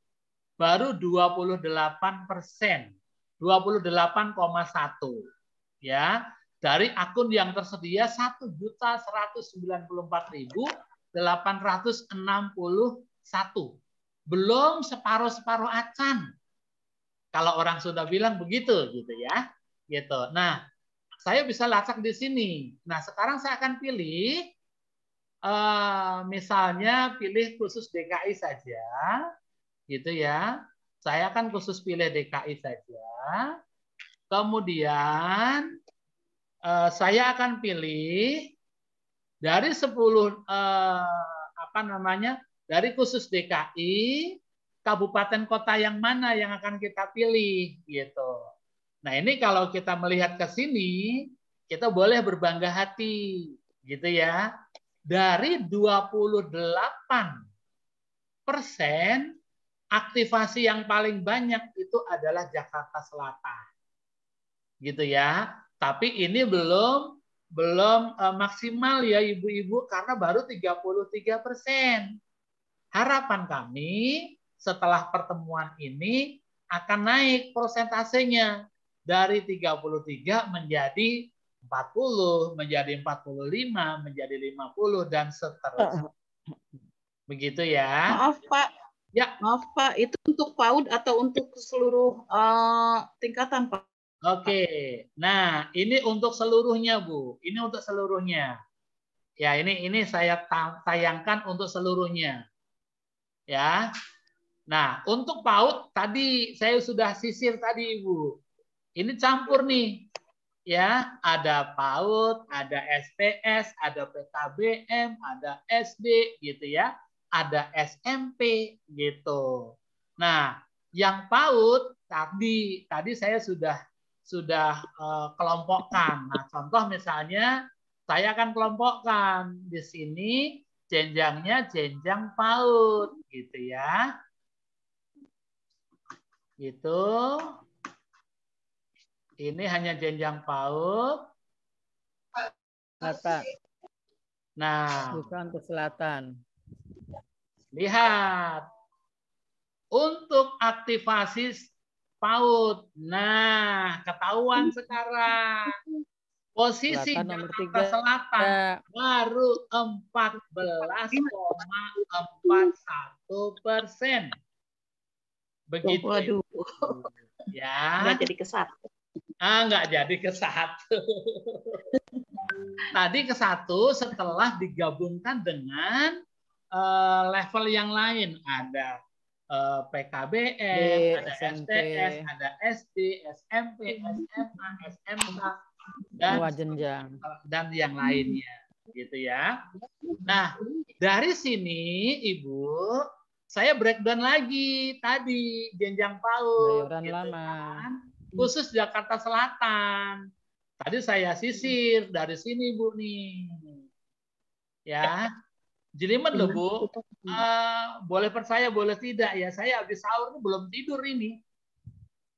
Speaker 3: Baru 28%. 28,1. ya, dari akun yang tersedia 1.194.861. Belum separuh-separuh acan. Kalau orang sudah bilang begitu gitu ya. Gitu. Nah, saya bisa lacak di sini. Nah, sekarang saya akan pilih misalnya pilih khusus DKI saja. Gitu ya. Saya akan khusus pilih DKI saja. Kemudian saya akan pilih dari 10 dari khusus DKI, kabupaten kota yang mana yang akan kita pilih gitu. Nah, ini kalau kita melihat ke sini, kita boleh berbangga hati gitu ya. Dari 28% aktivasi yang paling banyak itu adalah Jakarta Selatan. Gitu ya. Tapi ini belum maksimal ya ibu-ibu karena baru 33%. Harapan kami setelah pertemuan ini akan naik persentasenya dari 33 menjadi 40, menjadi 45, menjadi 50 dan seterusnya. Begitu ya.
Speaker 5: Maaf Pak.
Speaker 3: Ya.
Speaker 5: Maaf Pak, itu untuk PAUD atau untuk seluruh tingkatan Pak?
Speaker 3: Oke. Nah, ini untuk seluruhnya, Bu. Ini untuk seluruhnya. Ya, ini saya tayangkan untuk seluruhnya. Ya. Nah, untuk PAUD tadi saya sudah sisir tadi, Ibu. Ini campur nih. Ya, ada PAUD, ada SPS, ada PKBM, ada SD gitu ya. Ada SMP gitu. Nah, yang PAUD tadi saya sudah kelompokkan. Nah, contoh misalnya saya akan kelompokkan di sini jenjangnya jenjang PAUD gitu ya. Gitu. Ini hanya jenjang PAUD.
Speaker 1: Selatan.
Speaker 3: Nah,
Speaker 1: Bukan ke selatan.
Speaker 3: Lihat. Untuk aktivasi PAUD. Nah, ketahuan sekarang. Posisi
Speaker 1: Selatan nomor
Speaker 3: Jakarta
Speaker 1: 3.
Speaker 3: Selatan baru 14,41%. Begitu.
Speaker 5: Waduh.
Speaker 3: Ya.
Speaker 5: Nggak jadi ke satu.
Speaker 3: Nggak jadi ke satu. Tadi ke satu setelah digabungkan dengan level yang lain. Ada PKBM, ada
Speaker 1: SMP.
Speaker 3: STS, ada SD, SMP, SMA, SMK, dan yang lainnya, gitu ya. Nah, dari sini Ibu, saya breakdown lagi tadi jenjang PAUD, gitu kan, khusus Jakarta Selatan. Tadi saya sisir dari sini Bu nih, ya. Jelimet loh Bu, boleh percaya boleh tidak ya, saya habis sahur belum tidur ini.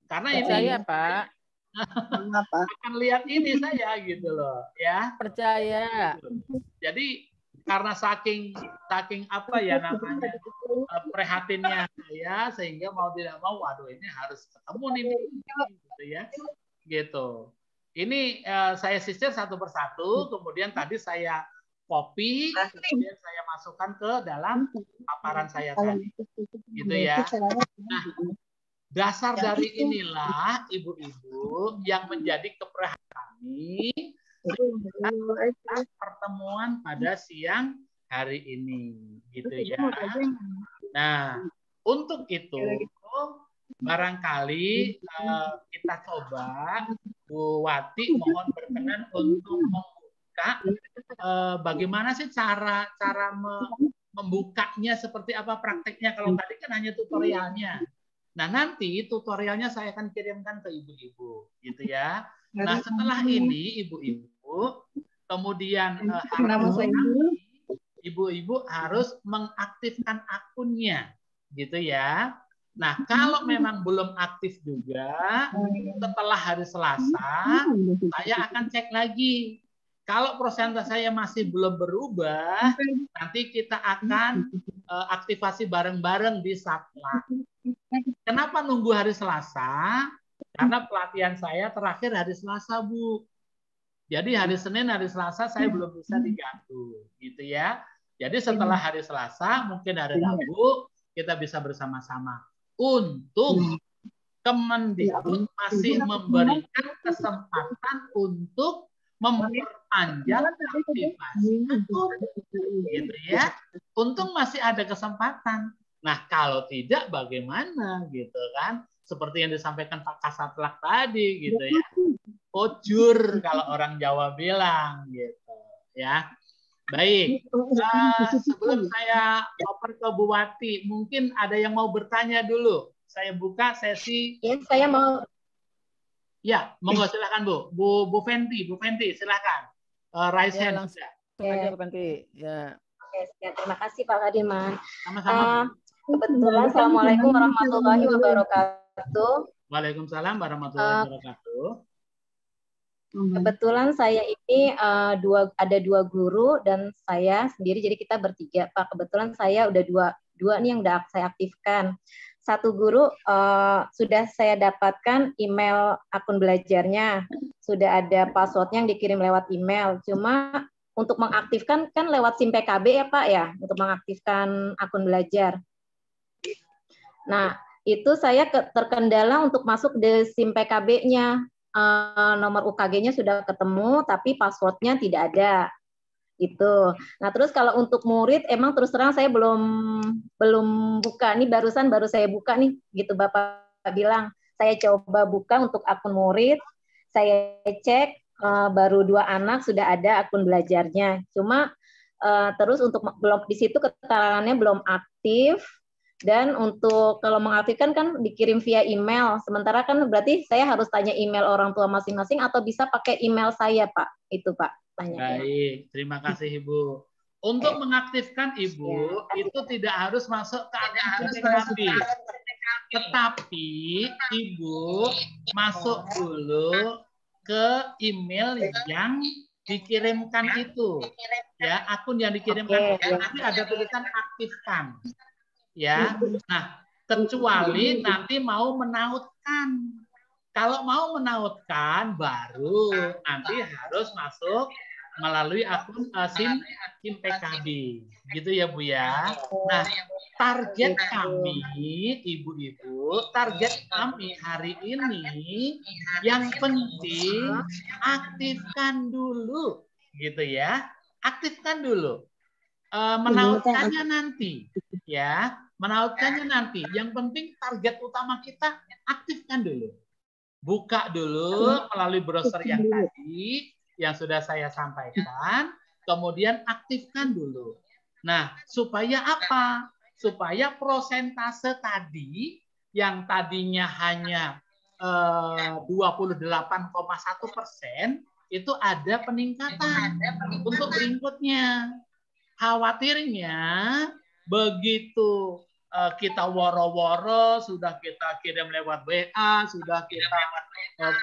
Speaker 3: Karena
Speaker 1: percaya,
Speaker 3: ini
Speaker 1: Pak.
Speaker 3: akan lihat ini saya gitu loh ya.
Speaker 1: Percaya.
Speaker 3: Jadi karena saking apa ya namanya prihatinnya saya, sehingga mau tidak mau, waduh ini harus ketemu nih gitu ya. Gitu. Ini saya sisir satu persatu, kemudian tadi saya copy, kemudian saya masukkan ke dalam paparan saya tadi. Gitu ya. Nah, dasar dari inilah ibu-ibu yang menjadi keprihatinan kami pertemuan pada siang hari ini. Gitu ya. Nah, untuk itu barangkali kita coba Bu Wati mohon berkenan untuk membuka bagaimana sih cara membukanya, seperti apa prakteknya. Kalau tadi kan hanya tutorialnya. Nah, nanti tutorialnya saya akan kirimkan ke ibu-ibu, gitu ya. Nah, setelah ini ibu-ibu kemudian ibu-ibu harus mengaktifkan akunnya, gitu ya. Nah, kalau memang belum aktif juga, setelah hari Selasa, saya akan cek lagi. Kalau persentase saya masih belum berubah, nanti kita akan aktivasi bareng-bareng di Satla. Kenapa nunggu hari Selasa? Karena pelatihan saya terakhir hari Selasa, Bu. Jadi hari Senin, hari Selasa saya belum bisa diganggu, gitu ya. Jadi setelah hari Selasa, mungkin hari Rabu kita bisa bersama-sama. Untung Kemendikbud masih memberikan kesempatan untuk memperpanjang aktivasi akun, gitu ya. Untung masih ada kesempatan. Nah, kalau tidak bagaimana, gitu kan? Seperti yang disampaikan Pak Kasatlak tadi, gitu ya. Ojur kalau orang Jawa bilang, gitu ya. Baik, sebelum saya oper ke Bu Wati, mungkin ada yang mau bertanya dulu. Saya buka sesi.
Speaker 6: Ya, saya mau.
Speaker 3: Ya, monggo silakan Bu Fenty, silakan. Raise hand.
Speaker 1: Langsung aja Bu Fenty. Ya.
Speaker 6: Oke, terima kasih Pak Kadiman.
Speaker 3: Sama-sama.
Speaker 6: Kebetulan, Assalamualaikum warahmatullahi wabarakatuh.
Speaker 3: Waalaikumsalam warahmatullahi wabarakatuh.
Speaker 6: Kebetulan saya ini ada dua guru dan saya sendiri, jadi kita bertiga Pak. Kebetulan saya udah dua nih yang udah saya aktifkan. Satu guru sudah saya dapatkan email akun belajarnya, sudah ada passwordnya yang dikirim lewat email. Cuma untuk mengaktifkan kan lewat SIM PKB ya Pak ya, untuk mengaktifkan akun belajar. Nah, itu saya terkendala untuk masuk di SIM PKB-nya. Nomor UKG-nya sudah ketemu, tapi passwordnya tidak ada. Gitu. Nah, terus kalau untuk murid, emang terus terang saya belum buka. Ini baru saya buka nih, gitu Bapak bilang. Saya coba buka untuk akun murid, saya cek, baru 2 anak sudah ada akun belajarnya. Cuma terus untuk belum di situ keterangannya belum aktif. Dan untuk kalau mengaktifkan kan dikirim via email. Sementara kan berarti saya harus tanya email orang tua masing-masing atau bisa pakai email saya, Pak. Itu, Pak. Tanya.
Speaker 3: Baik, terima kasih Ibu. Untuk mengaktifkan Ibu, itu tidak harus masuk ke akun PKB. Tetapi Ibu masuk dulu ke email yang dikirimkan itu. Ya, akun yang dikirimkan itu nanti ada tulisan aktifkan. Ya. Nah, kecuali nanti mau menautkan. Kalau mau menautkan baru nanti harus masuk melalui akun SIM PKB. Gitu ya Bu ya. Nah, target kami Ibu-ibu, target kami hari ini yang penting aktifkan dulu gitu ya. Aktifkan dulu. Menautkannya nanti ya. Menautkannya nanti. Yang penting target utama kita aktifkan dulu. Buka dulu melalui browser yang tadi yang sudah saya sampaikan, kemudian aktifkan dulu. Nah, supaya apa? Supaya prosentase tadi yang tadinya hanya 28,1% itu ada peningkatan untuk berikutnya. Khawatirnya begitu kita woro-woro, sudah kita kirim lewat WA, sudah kita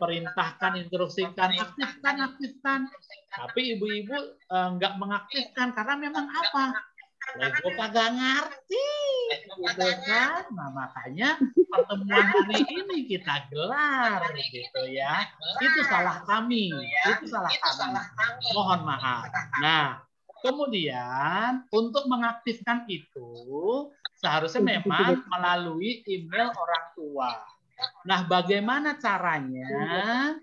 Speaker 3: perintahkan, instruksikan, aktifkan. Tapi ibu-ibu nggak mengaktifkan karena memang apa? Lego kagak ngerti, gitu kan? Nah, makanya pertemuan hari ini kita gelar, gitu ya. Itu salah kami, Mohon maaf. Nah, kemudian untuk mengaktifkan itu seharusnya memang melalui email orang tua. Nah, bagaimana caranya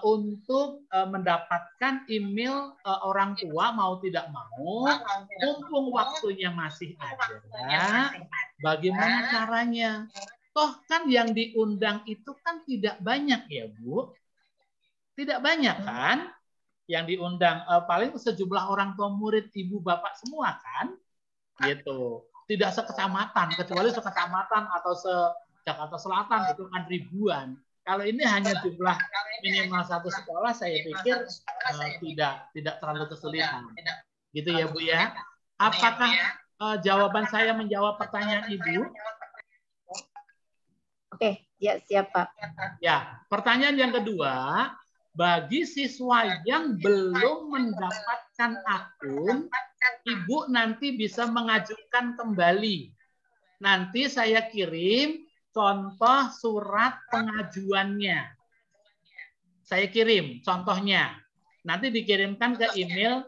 Speaker 3: untuk mendapatkan email orang tua mau tidak mau, mumpung waktunya masih ada, bagaimana caranya? Toh kan yang diundang itu kan tidak banyak ya Bu? Tidak banyak kan? Yang diundang paling sejumlah orang tua murid ibu bapak semua kan, gitu. Tidak sekecamatan, kecuali sekecamatan atau se-Jakarta Selatan itu kan ribuan. Kalau ini hanya jumlah minimal satu sekolah, saya pikir tidak terlalu kesulitan. Gitu ya Bu ya. Apakah jawaban saya menjawab pertanyaan Ibu?
Speaker 6: Oke, ya siap Pak.
Speaker 3: Ya, pertanyaan yang kedua, bagi siswa yang belum mendapatkan akun, Ibu nanti bisa mengajukan kembali. Nanti saya kirim contoh surat pengajuannya. Saya kirim contohnya. nanti dikirimkan ke email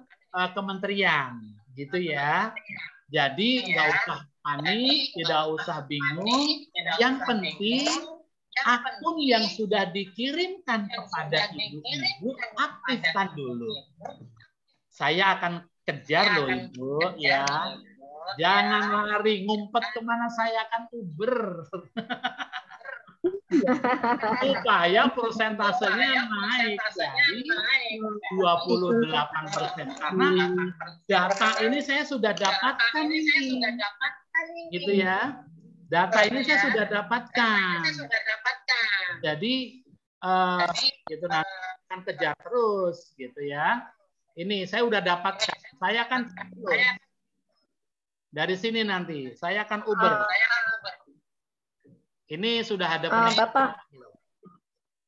Speaker 3: kementerian, gitu ya. Jadi nggak usah panik, tidak usah bingung. Yang penting akun yang sudah dikirimkan kepada ibu-ibu aktifkan dulu. Saya akan kejar loh Ibu ya. Jangan lari ngumpet kemana, saya akan Uber. Supaya persentasenya naik dari 28%. Karena data ini saya sudah dapatkan ini. Gitu ya. Data ini saya sudah dapatkan. Jadi gitu nanti akan kejar terus gitu ya. Ini saya udah dapatkan. Saya akan dari sini nanti saya akan Uber. Ini sudah ada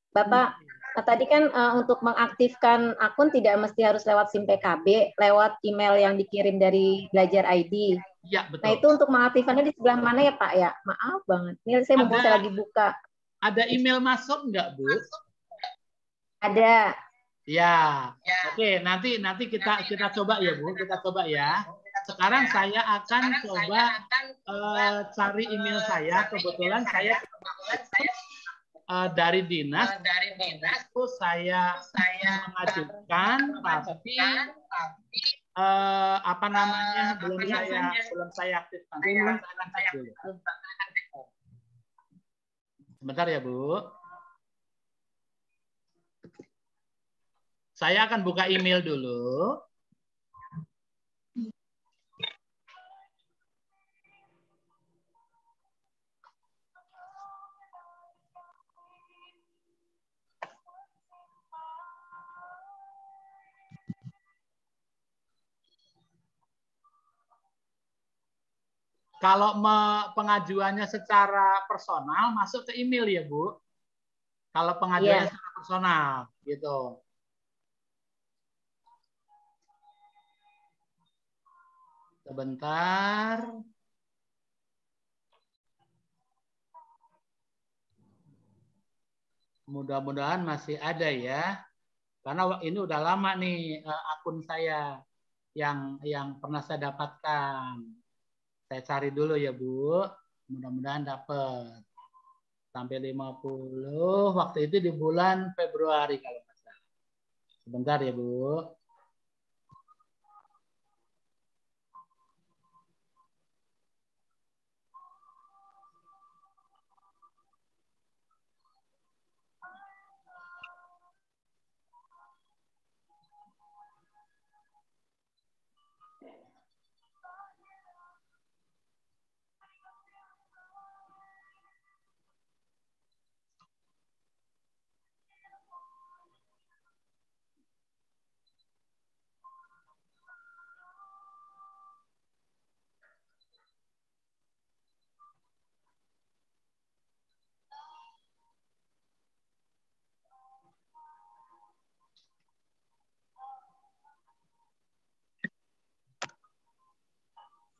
Speaker 6: Bapak, tadi kan untuk mengaktifkan akun tidak mesti harus lewat SIM PKB, lewat email yang dikirim dari Belajar ID.
Speaker 3: Iya, betul.
Speaker 6: Nah, itu untuk mengaktifkannya di sebelah mana ya, Pak ya? Maaf banget. Ini saya mumpung saya lagi buka.
Speaker 3: Ada email masuk nggak, Bu?
Speaker 6: Ada.
Speaker 3: Ya. Oke, nanti kita coba ya, Bu. Kita coba ya. Sekarang saya akan coba cari email saya. Kebetulan saya dari dinas itu saya mengajukan, tapi apa namanya belum saya aktifkan. Sebentar ya Bu. Saya akan buka email dulu. Kalau pengajuannya secara personal masuk ke email ya Bu. Kalau pengajuannya secara personal gitu. Sebentar. Mudah-mudahan masih ada ya. Karena ini udah lama nih akun saya yang pernah saya dapatkan. Saya cari dulu ya Bu. Mudah-mudahan dapat. Sampai 50. Waktu itu di bulan Februari kalau nggak salah. Sebentar ya Bu.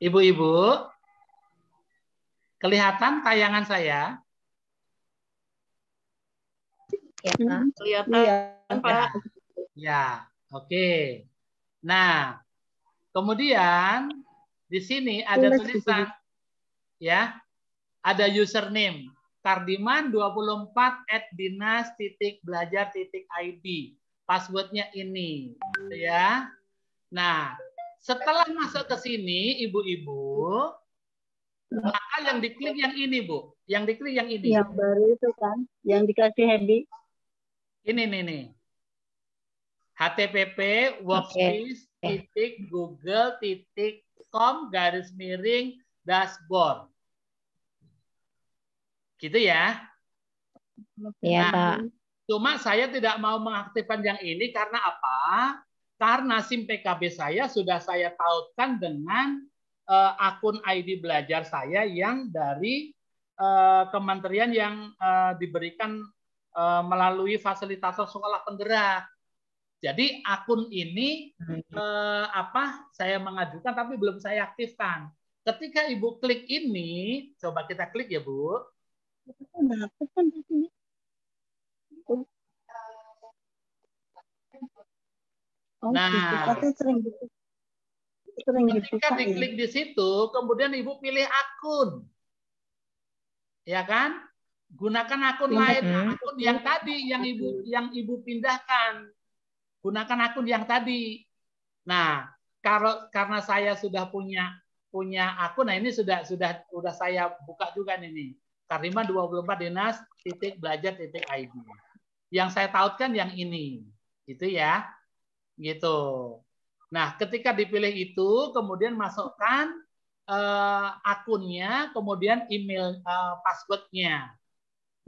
Speaker 3: Ibu-ibu, kelihatan tayangan saya?
Speaker 6: Ya,
Speaker 5: kelihatan Pak.
Speaker 3: Ya, oke. Nah, kemudian di sini ada tulisan, ya, ada username kardiman24@dinas.belajar.id. Passwordnya ini, ya. Nah, setelah masuk ke sini, ibu-ibu, maka yang diklik yang ini, Bu. Yang diklik yang ini.
Speaker 7: Yang baru itu kan, yang dikasih Hendi.
Speaker 3: Ini nih. http://google.com/dashboard. Gitu ya.
Speaker 6: Iya, Pak.
Speaker 3: Cuma saya tidak mau mengaktifkan yang ini karena apa? Karena SIM PKB saya sudah saya tautkan dengan akun ID belajar saya yang dari kementerian yang diberikan melalui fasilitator sekolah penggerak. Jadi akun ini saya mengajukan tapi belum saya aktifkan. Ketika Ibu klik ini, coba kita klik ya Bu.
Speaker 7: Oh,
Speaker 3: Nah,
Speaker 7: gitu. Sering
Speaker 3: ketika
Speaker 7: dibuka ya.
Speaker 3: diklik di situ, kemudian Ibu pilih akun. Ya kan? Gunakan akun lain, akun yang tadi yang Ibu pindahkan. Gunakan akun yang tadi. Nah, karena saya sudah punya akun, nah ini sudah saya buka juga nih. Karima24dinas.belajar.id. Yang saya tautkan yang ini. Gitu ya. Gitu. Nah, ketika dipilih itu, kemudian masukkan akunnya, kemudian email passwordnya.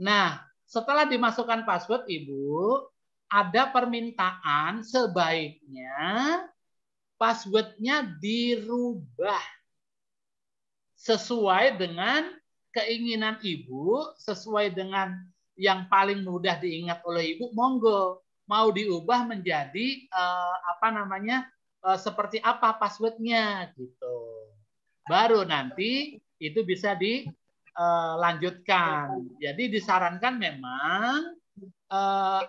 Speaker 3: Nah, setelah dimasukkan password, Ibu, ada permintaan sebaiknya passwordnya dirubah sesuai dengan keinginan Ibu, sesuai dengan yang paling mudah diingat oleh Ibu, monggo. Mau diubah menjadi seperti apa passwordnya gitu. Baru nanti itu bisa dilanjutkan. Jadi disarankan memang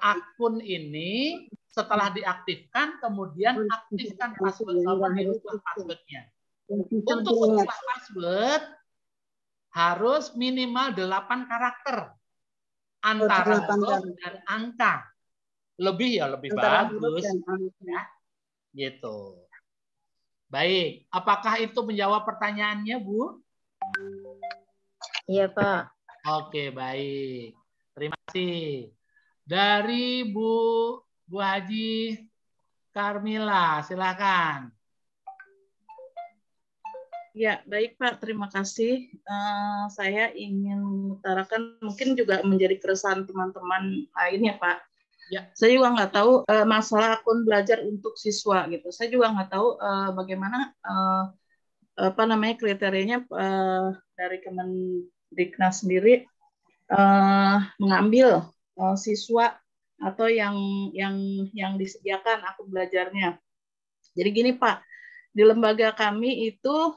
Speaker 3: akun ini setelah diaktifkan kemudian aktifkan password sama dirubah passwordnya. Untuk merubah password harus minimal 8 karakter antara huruf dan angka. Lebih ya lebih bagus. Ya. Gitu. Baik, apakah itu menjawab pertanyaannya, Bu?
Speaker 6: Iya, Pak.
Speaker 3: Oke, baik. Terima kasih. Dari Bu Haji Karmila, silakan.
Speaker 5: Ya, baik Pak. Terima kasih. Saya ingin mengutarakan mungkin juga menjadi keresahan teman-teman lain ya Pak.
Speaker 3: Ya.
Speaker 5: Saya juga nggak tahu masalah akun belajar untuk siswa gitu. Saya juga nggak tahu bagaimana kriterianya dari Kemendiknas sendiri mengambil siswa atau yang disediakan akun belajarnya. Jadi gini Pak, di lembaga kami itu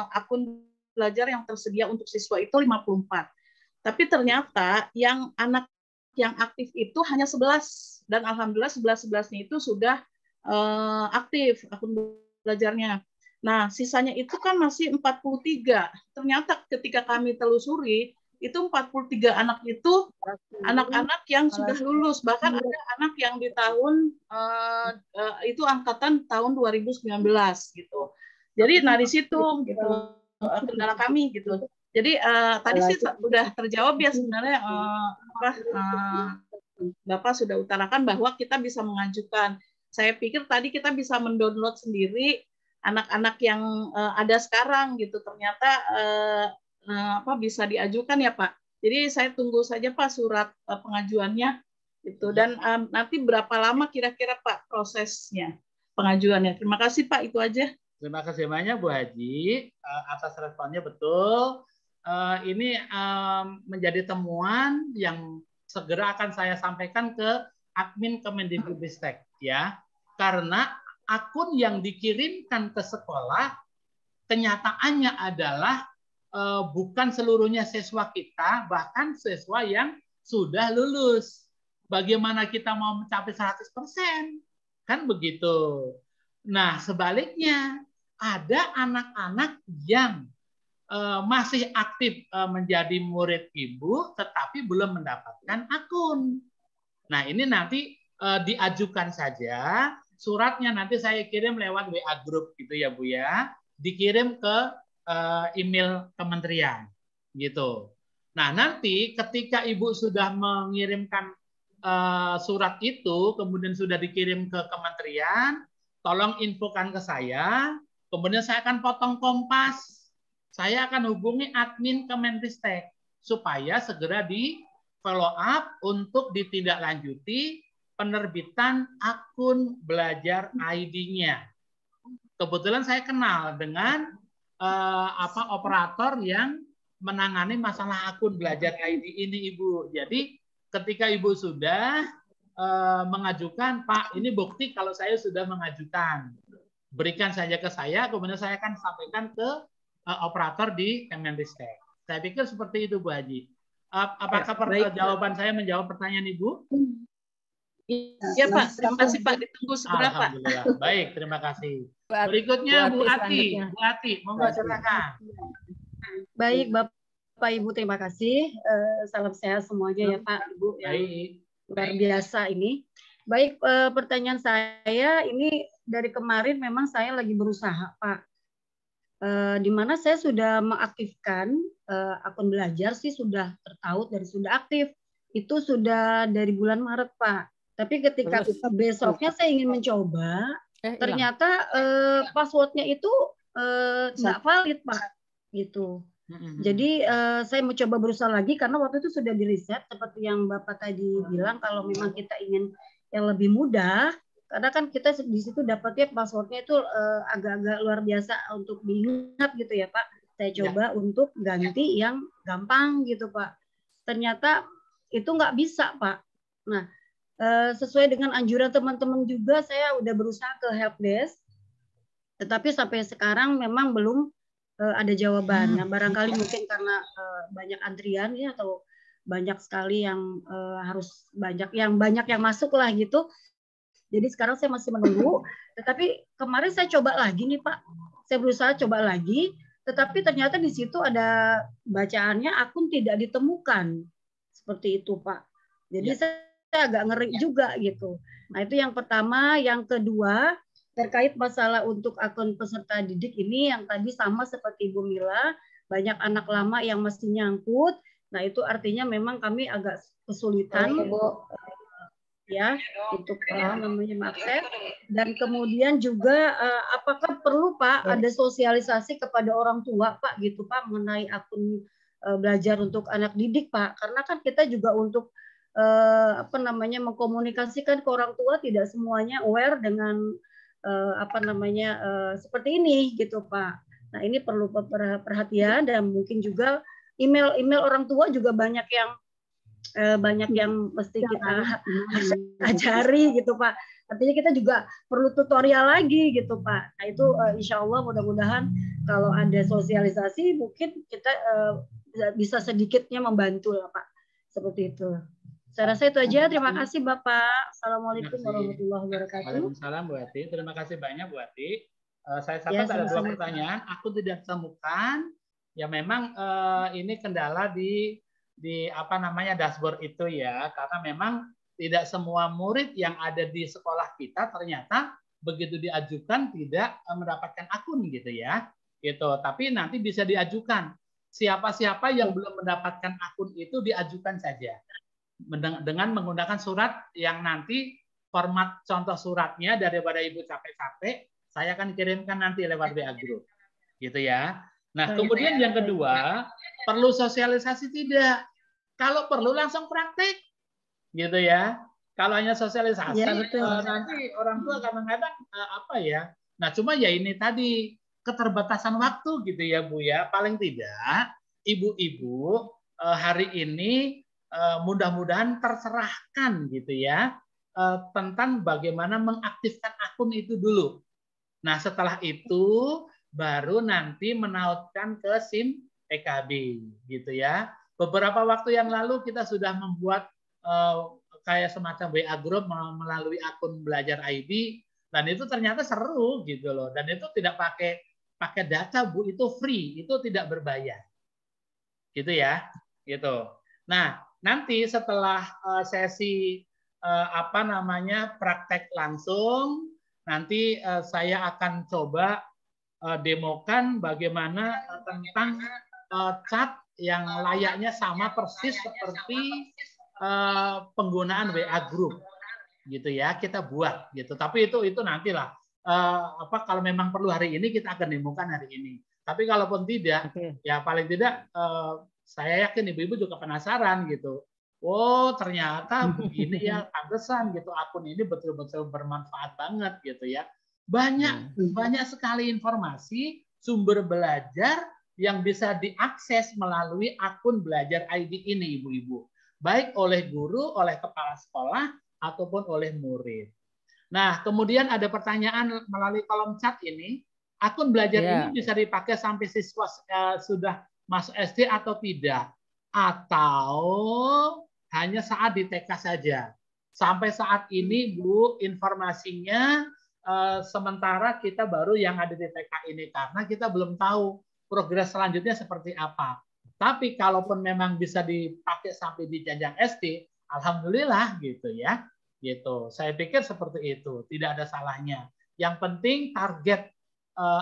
Speaker 5: akun belajar yang tersedia untuk siswa itu 54. Tapi ternyata yang anak yang aktif itu hanya 11 dan alhamdulillah 11-11-nya itu sudah aktif akun belajarnya. Nah, sisanya itu kan masih 43. Ternyata ketika kami telusuri itu 43 anak itu anak-anak yang sudah lulus, bahkan ada anak yang di tahun itu angkatan tahun 2019 gitu. Jadi di situ gitu kendala kami gitu. Jadi tadi sih sudah terjawab ya sebenarnya Bapak sudah utarakan bahwa kita bisa mengajukan. Saya pikir tadi kita bisa mendownload sendiri anak-anak yang ada sekarang gitu. Ternyata bisa diajukan ya Pak. Jadi saya tunggu saja Pak surat pengajuannya itu dan nanti berapa lama kira-kira Pak prosesnya pengajuannya. Terima kasih Pak, itu aja.
Speaker 3: Terima kasih banyak Bu Haji atas responnya betul. Ini menjadi temuan yang segera akan saya sampaikan ke admin Kemendikbudristek ya. Karena akun yang dikirimkan ke sekolah kenyataannya adalah bukan seluruhnya siswa kita, bahkan siswa yang sudah lulus. Bagaimana kita mau mencapai 100%? Kan begitu. Nah, sebaliknya ada anak-anak yang masih aktif menjadi murid Ibu, tetapi belum mendapatkan akun. Nah, ini nanti diajukan saja. Suratnya nanti saya kirim lewat WA Group gitu ya Bu ya. Dikirim ke email kementerian gitu. Nah, nanti ketika Ibu sudah mengirimkan surat itu, kemudian sudah dikirim ke kementerian, tolong infokan ke saya, kemudian saya akan potong kompas. Saya akan hubungi admin Kemendikbudristek supaya segera di follow up untuk ditindaklanjuti penerbitan akun belajar ID-nya. Kebetulan saya kenal dengan operator yang menangani masalah akun belajar ID ini Ibu. Jadi ketika Ibu sudah mengajukan, Pak, ini bukti kalau saya sudah mengajukan. Berikan saja ke saya, kemudian saya akan sampaikan ke operator di Kemendikbudristek. Saya pikir seperti itu Bu Haji. Apakah jawaban saya menjawab pertanyaan Ibu?
Speaker 5: Iya Pak, terima kasih Pak. Ditunggu segera Pak.
Speaker 3: Alhamdulillah. Baik, terima kasih.
Speaker 1: Bu
Speaker 3: Berikutnya Bu Ati.
Speaker 1: selanjutnya.
Speaker 3: Bu Ati, monggo silakan.
Speaker 8: Baik, Bapak Ibu, terima kasih. Salam sehat semuanya ya Pak, Ibu yang
Speaker 3: Baik.
Speaker 8: luar biasa ini. Baik, pertanyaan saya ini dari kemarin memang saya lagi berusaha Pak. Di mana saya sudah mengaktifkan akun belajar sih sudah tertaut dari sudah aktif. Itu sudah dari bulan Maret Pak. Tapi ketika besoknya saya ingin mencoba, ternyata passwordnya itu nggak valid Pak, gitu. Jadi saya mencoba berusaha lagi karena waktu itu sudah di reset seperti yang Bapak tadi bilang kalau memang kita ingin yang lebih mudah, karena kan kita di situ dapatnya passwordnya itu agak-agak luar biasa untuk diingat gitu ya Pak. Saya coba untuk ganti yang gampang gitu Pak. Ternyata itu nggak bisa Pak. Nah, sesuai dengan anjuran teman-teman juga saya udah berusaha ke helpdesk, tetapi sampai sekarang memang belum ada jawaban. Nah, barangkali mungkin karena banyak antrian ya atau banyak sekali yang harus banyak yang masuk lah gitu. Jadi sekarang saya masih menunggu. Tetapi kemarin saya coba lagi nih Pak. Saya berusaha coba lagi, tetapi ternyata di situ ada bacaannya akun tidak ditemukan. Seperti itu Pak. Jadi saya agak ngeri juga gitu. Nah itu yang pertama. Yang kedua terkait masalah untuk akun peserta didik ini yang tadi sama seperti Ibu Mila, banyak anak lama yang masih nyangkut. Nah itu artinya memang kami agak kesulitan ya untuk mengakses. Dan kemudian juga apakah perlu Pak ada sosialisasi kepada orang tua Pak gitu Pak mengenai akun belajar untuk anak didik Pak, karena kan kita juga untuk mengkomunikasikan ke orang tua tidak semuanya aware dengan seperti ini gitu Pak. Nah ini perlu perhatian dan mungkin juga email orang tua juga banyak yang mesti kita harus ajari gitu Pak. Artinya kita juga perlu tutorial lagi gitu Pak. Nah itu insya Allah mudah-mudahan kalau ada sosialisasi mungkin kita bisa sedikitnya membantu lah Pak. Seperti itu. Saya rasa itu aja. Terima kasih Bapak. Assalamualaikum warahmatullahi wabarakatuh.
Speaker 3: Waalaikumsalam Bu Ati. Terima kasih banyak Bu Ati. Saya catat ada 2 pertanyaan. Aku tidak temukan. Ya memang ini kendala di dashboard itu ya. Karena memang tidak semua murid yang ada di sekolah kita ternyata begitu diajukan tidak mendapatkan akun gitu ya. Gitu. Tapi nanti bisa diajukan. Siapa-siapa yang belum mendapatkan akun itu diajukan saja. Dengan menggunakan surat yang nanti format contoh suratnya daripada Ibu capek-capek, saya akan kirimkan nanti lewat WA Group. Gitu ya. Nah, kemudian yang kedua, perlu sosialisasi tidak? Kalau perlu langsung praktek. Gitu ya. Kalau hanya sosialisasi, nanti orang tua kadang-kadang Nah, cuma ya ini tadi keterbatasan waktu gitu ya Bu ya. Paling tidak ibu-ibu hari ini mudah-mudahan terserahkan gitu ya tentang bagaimana mengaktifkan akun itu dulu. Nah setelah itu baru nanti menautkan ke SIM PKB gitu ya. Beberapa waktu yang lalu kita sudah membuat kayak semacam WA Group melalui akun Belajar ID dan itu ternyata seru gitu loh. Dan itu tidak pakai data Bu, itu free, itu tidak berbayar. Gitu ya. Gitu. Nah, nanti setelah sesi praktek langsung, nanti saya akan coba demokan bagaimana tentang chat yang layaknya sama persis seperti penggunaan WA Group, gitu ya. Kita buat gitu. Tapi itu nantilah kalau memang perlu hari ini kita akan demokan hari ini. Tapi kalaupun tidak, ya paling tidak saya yakin ibu-ibu juga penasaran gitu. Oh ternyata begini ya, pantesan gitu akun ini betul-betul bermanfaat banget gitu ya. Banyak sekali informasi sumber belajar yang bisa diakses melalui akun Belajar ID ini ibu-ibu. Baik oleh guru, oleh kepala sekolah ataupun oleh murid. Nah kemudian ada pertanyaan melalui kolom chat ini. Akun Belajar ini bisa dipakai sampai siswa sudah masuk SD atau tidak? Atau hanya saat di TK saja? Sampai saat ini Bu, informasinya sementara kita baru yang ada di TK ini karena kita belum tahu progres selanjutnya seperti apa. Tapi kalaupun memang bisa dipakai sampai di jenjang SD, alhamdulillah gitu ya. Gitu. Saya pikir seperti itu, tidak ada salahnya. Yang penting target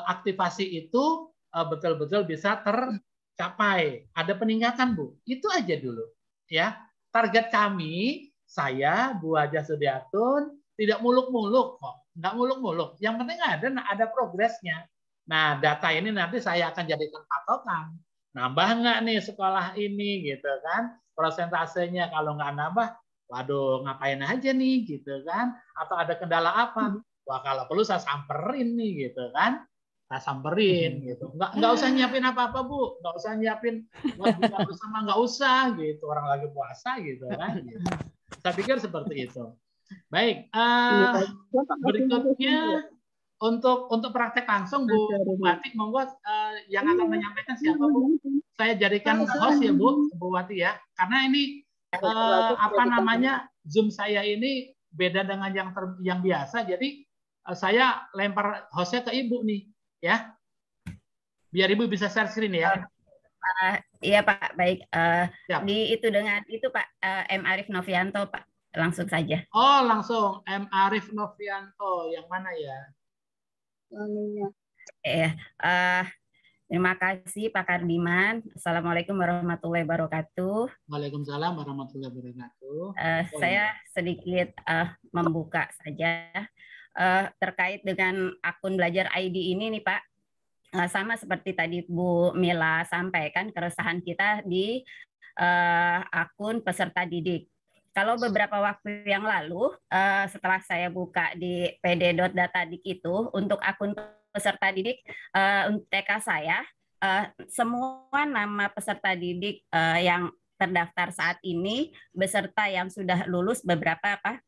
Speaker 3: aktivasi itu betul-betul bisa tercapai. Ada peningkatan, Bu. Itu aja dulu. Ya. Target kami, saya, Bu Haja Sudiatun, tidak muluk-muluk kok. Nggak muluk-muluk. Yang penting ada progresnya. Nah, data ini nanti saya akan jadikan patokan. Nambah nggak nih sekolah ini, gitu kan. Persentasenya kalau nggak nambah, waduh ngapain aja nih, gitu kan. Atau ada kendala apa? Wah, kalau perlu saya samperin nih, gitu kan. Saya samperin gitu. Nggak usah nyiapin apa-apa, Bu. Nggak usah nyiapin buat buka bersama, nggak usah gitu. Orang lagi puasa gitu kan. Gitu. Saya pikir seperti itu. Baik, berikutnya untuk praktek langsung Bu Wati, monggo yang akan menyampaikan siapa Bu? Saya jadikan host ya Bu Wati ya. Karena ini Zoom saya ini beda dengan yang biasa. Jadi saya lempar hostnya ke Ibu nih. Ya, biar Ibu bisa share screen ya.
Speaker 4: Iya Pak, baik. Di itu dengan itu Pak M. Arif Novianto Pak, langsung saja.
Speaker 3: Oh langsung M. Arif Novianto, yang mana ya?
Speaker 4: Terima kasih Pak Kardiman. Assalamualaikum warahmatullahi wabarakatuh.
Speaker 3: Waalaikumsalam warahmatullahi wabarakatuh.
Speaker 4: Saya sedikit membuka saja. Terkait dengan akun Belajar ID ini nih Pak, sama seperti tadi Bu Mila sampaikan keresahan kita di akun peserta didik. Kalau beberapa waktu yang lalu, setelah saya buka di pd.datadik itu, untuk akun peserta didik TK saya, semua nama peserta didik yang terdaftar saat ini, beserta yang sudah lulus beberapa Pak,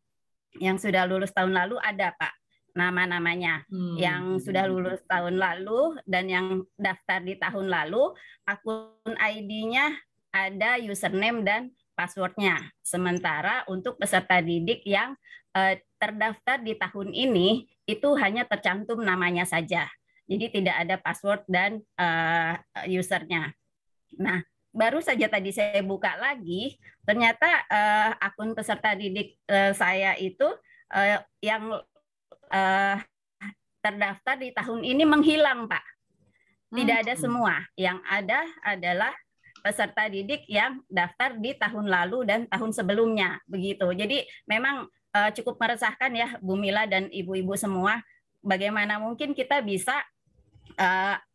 Speaker 4: yang sudah lulus tahun lalu ada Pak nama-namanya, yang sudah lulus tahun lalu dan yang daftar di tahun lalu, akun ID-nya ada username dan password-nya. Sementara untuk peserta didik yang terdaftar di tahun ini itu hanya tercantum namanya saja. Jadi tidak ada password dan usernya. Nah, baru saja tadi saya buka lagi, ternyata akun peserta didik saya itu yang terdaftar di tahun ini menghilang, Pak. Tidak ada semua. Yang ada adalah peserta didik yang daftar di tahun lalu dan tahun sebelumnya, begitu. Jadi memang cukup meresahkan ya, Bu Mila dan ibu-ibu semua. Bagaimana mungkin kita bisa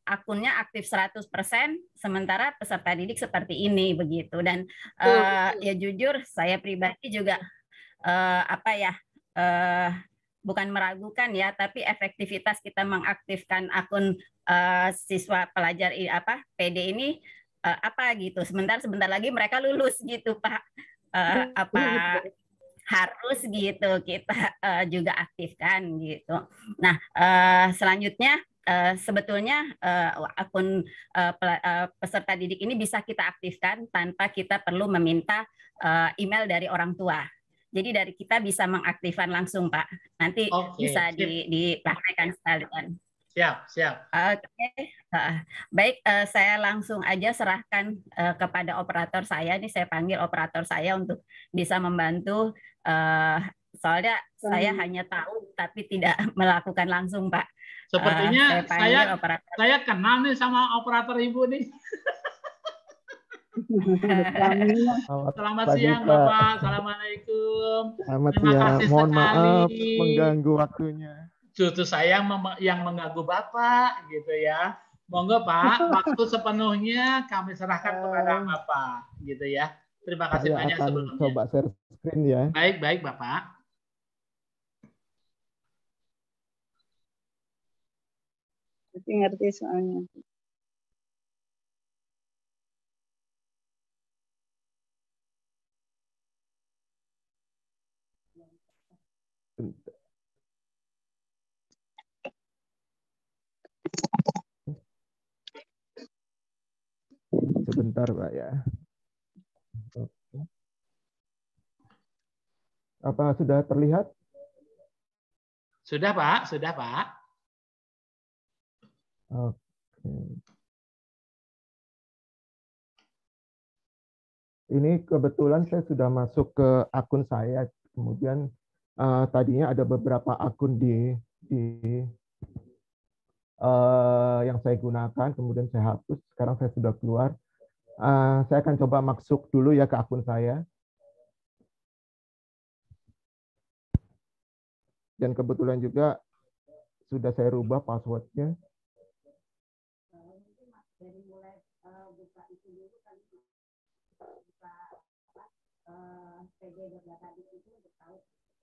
Speaker 4: akunnya aktif 100%, sementara peserta didik seperti ini begitu. Dan ya jujur saya pribadi juga bukan meragukan ya, tapi efektivitas kita mengaktifkan akun siswa pelajar PD ini gitu. Sebentar lagi mereka lulus gitu Pak. Harus gitu kita juga aktifkan gitu. Nah, selanjutnya sebetulnya akun peserta didik ini bisa kita aktifkan tanpa kita perlu meminta email dari orang tua. Jadi dari kita bisa mengaktifkan langsung Pak. Nanti bisa dipraktekkan sekalian.
Speaker 3: Siap.
Speaker 4: Oke. Baik, saya langsung aja serahkan kepada operator saya. Ini saya panggil operator saya untuk bisa membantu. Soalnya saya hanya tahu tapi tidak melakukan langsung Pak.
Speaker 3: Sepertinya saya kenal nih sama operator Ibu nih. Selamat siang Bapak. Assalamualaikum.
Speaker 9: Selamat siang. Mohon maaf mengganggu waktunya.
Speaker 3: Justru saya yang mengganggu Bapak gitu ya. Monggo Pak, waktu sepenuhnya kami serahkan kepada Bapak gitu ya. Terima kasih banyak sebelumnya.
Speaker 9: Coba share screen ya.
Speaker 3: Baik Bapak.
Speaker 7: Ngerti soalnya.
Speaker 9: Sebentar Pak ya. Apa sudah terlihat?
Speaker 3: Sudah, Pak. Sudah, Pak.
Speaker 9: Oke. Ini kebetulan saya sudah masuk ke akun saya. Kemudian tadinya ada beberapa akun di yang saya gunakan, kemudian saya hapus. Sekarang saya sudah keluar. Saya akan coba masuk dulu ya ke akun saya. Dan kebetulan juga sudah saya rubah passwordnya.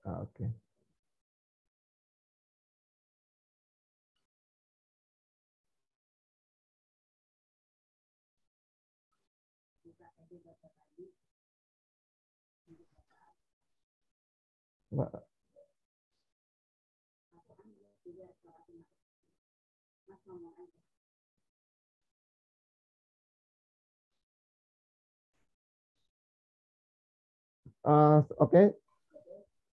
Speaker 9: Oke. Mbak. Oke.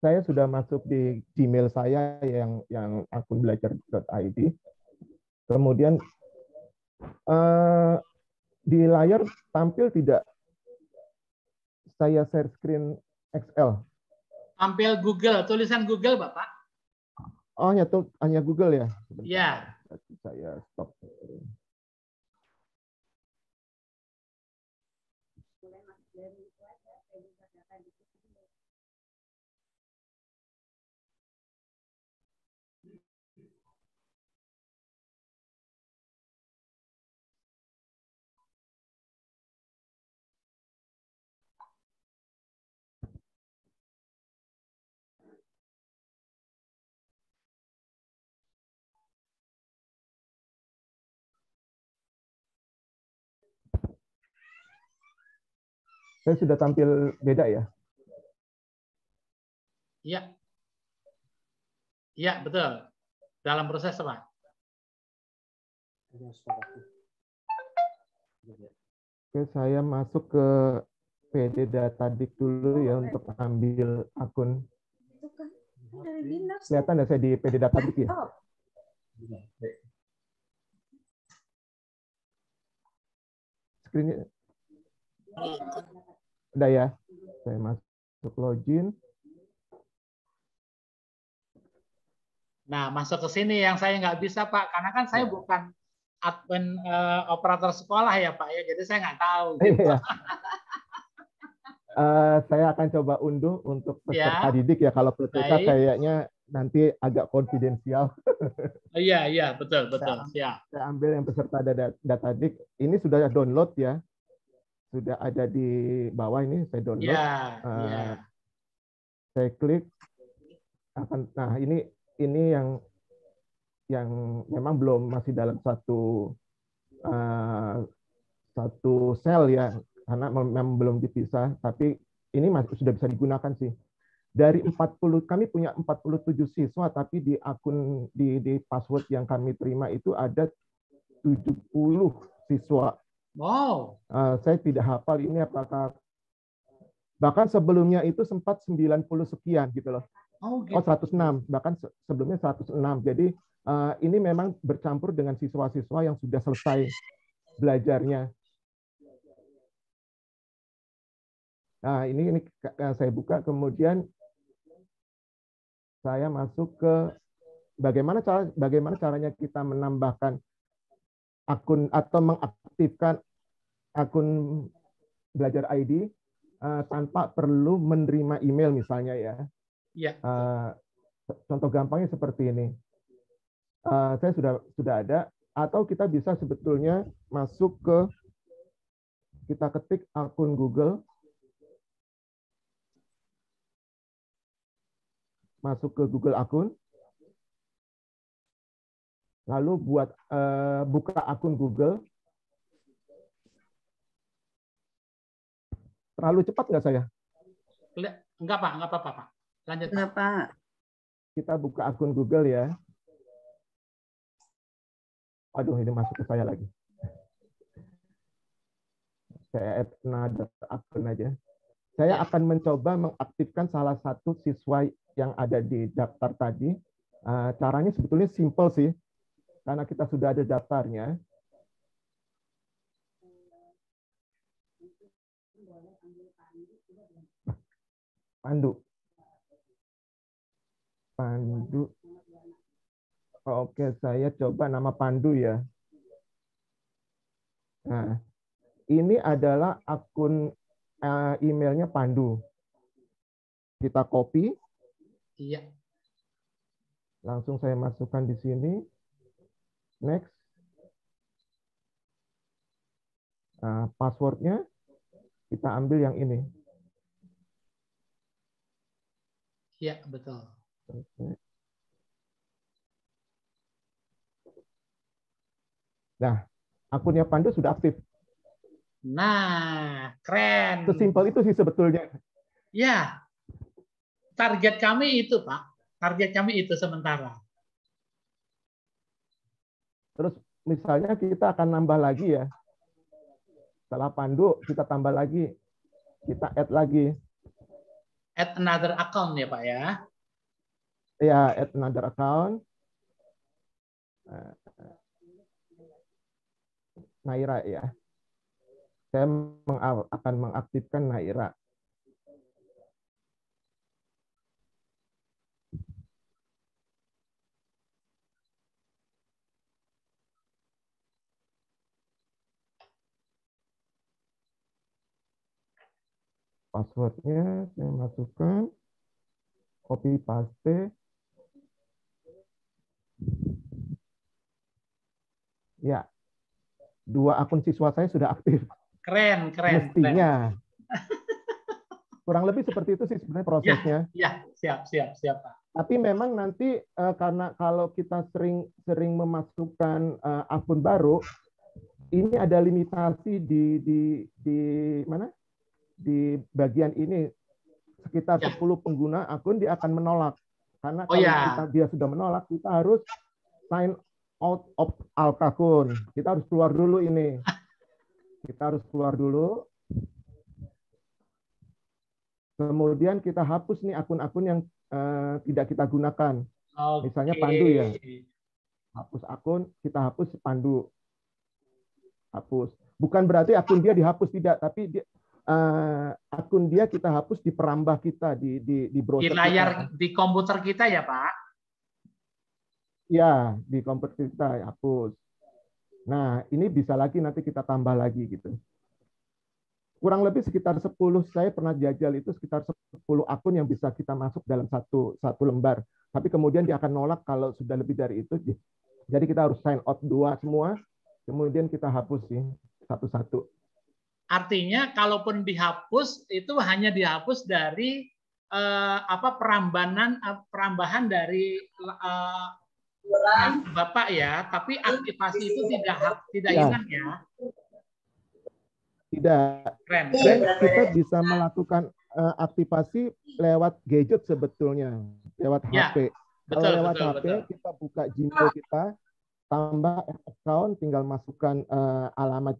Speaker 9: Saya sudah masuk di Gmail saya yang akun belajar.id. Kemudian di layar tampil tidak saya share screen Excel.
Speaker 3: Tampil Google, tulisan Google, Bapak.
Speaker 9: Oh, hanya Google ya?
Speaker 3: Iya.
Speaker 9: Saya stop. Saya sudah tampil beda ya?
Speaker 3: Iya. Iya, betul. Dalam proses apa?
Speaker 9: Oke, saya masuk ke PD Datadik dulu ya untuk ambil akun. Kelihatan ya saya di PD Datadik ya? Screen-nya udah ya? Saya masuk login.
Speaker 3: Nah, masuk ke sini yang saya nggak bisa, Pak, karena kan saya bukan admin operator sekolah ya, Pak ya, jadi saya nggak tahu. Gitu.
Speaker 9: Saya akan coba unduh untuk peserta
Speaker 3: Ya.
Speaker 9: didik ya. Kalau peserta
Speaker 3: Baik.
Speaker 9: kayaknya nanti agak konfidensial.
Speaker 3: Iya, betul. Siap.
Speaker 9: Saya ambil yang peserta Datadik. Ini sudah download ya. Sudah ada di bawah ini, saya download.
Speaker 3: Iya.
Speaker 9: Saya klik. Nah, ini yang memang belum masih dalam satu sel ya, karena memang belum dipisah, tapi ini masih sudah bisa digunakan sih. Dari 40, kami punya 47 siswa, tapi di akun di password yang kami terima itu ada 70 siswa.
Speaker 3: Wow.
Speaker 9: Saya tidak hafal ini apakah, bahkan sebelumnya itu sempat 90 sekian gitu loh.
Speaker 3: Oh, gitu.
Speaker 9: 106, bahkan sebelumnya 106. Jadi ini memang bercampur dengan siswa-siswa yang sudah selesai belajarnya. Nah, ini saya buka, kemudian saya masuk ke bagaimana caranya kita menambahkan akun atau mengaktifkan akun Belajar ID tanpa perlu menerima email misalnya ya.
Speaker 3: Iya.
Speaker 9: Contoh gampangnya seperti ini. Saya sudah ada, atau kita bisa sebetulnya masuk ke, kita ketik akun Google, masuk ke Google akun, lalu buka akun Google. Terlalu cepat nggak saya?
Speaker 3: Enggak, Pak. Enggak apa-apa, Pak. Lanjut,
Speaker 7: Enggak, Pak.
Speaker 9: Kita buka akun Google ya. Aduh, ini masuk ke saya lagi. Saya add another akun aja. Saya akan mencoba mengaktifkan salah satu siswa yang ada di daftar tadi. Caranya sebetulnya simple sih, karena kita sudah ada daftarnya. Pandu. Oke, saya coba nama Pandu ya. Nah, ini adalah akun emailnya Pandu. Kita copy.
Speaker 3: Iya.
Speaker 9: Langsung saya masukkan di sini. Next. Passwordnya kita ambil yang ini.
Speaker 3: Iya, betul.
Speaker 9: Nah, akunnya Pandu sudah aktif.
Speaker 3: Nah, keren.
Speaker 9: Sesimpel itu sih sebetulnya.
Speaker 3: Ya, target kami itu, Pak. Target kami itu sementara.
Speaker 9: Terus misalnya kita akan nambah lagi ya. Setelah Pandu, kita tambah lagi. Kita add lagi.
Speaker 3: Add another account ya, Pak ya?
Speaker 9: Ya, add another account. Naira ya. Saya akan mengaktifkan Naira. Passwordnya saya masukkan, copy paste. Ya, 2 akun siswa saya sudah aktif.
Speaker 3: Keren.
Speaker 9: Mestinya. Kurang lebih seperti itu sih sebenarnya prosesnya.
Speaker 3: Ya, siap Pak.
Speaker 9: Tapi memang nanti karena kalau kita sering memasukkan akun baru, ini ada limitasi di mana? Di bagian ini sekitar 10 pengguna akun dia akan menolak. Karena kalau dia sudah menolak, kita harus sign out of akun. Kita harus keluar dulu ini. Kita harus keluar dulu. Kemudian kita hapus nih akun-akun yang tidak kita gunakan. Misalnya Pandu ya. Hapus akun, kita hapus Pandu. Hapus. Bukan berarti akun dia dihapus, tidak, tapi dia, akun dia kita hapus di perambah kita di browser
Speaker 3: di layar
Speaker 9: kita.
Speaker 3: Di komputer kita ya Pak?
Speaker 9: Ya, di komputer kita hapus. Nah, ini bisa lagi nanti kita tambah lagi gitu. Kurang lebih sekitar 10, saya pernah jajal itu sekitar 10 akun yang bisa kita masuk dalam satu lembar. Tapi kemudian dia akan nolak kalau sudah lebih dari itu. Jadi kita harus sign out 2 semua, kemudian kita hapus sih satu-satu.
Speaker 3: Artinya kalaupun dihapus itu hanya dihapus dari perambahan dari Bapak ya, tapi aktivasi itu tidak hilang ya.
Speaker 9: Tidak.
Speaker 3: Keren.
Speaker 9: Dan kita bisa melakukan aktivasi lewat gadget sebetulnya, lewat HP. Kalau lewat HP, kita buka Gmail kita, tambah account, tinggal masukkan alamat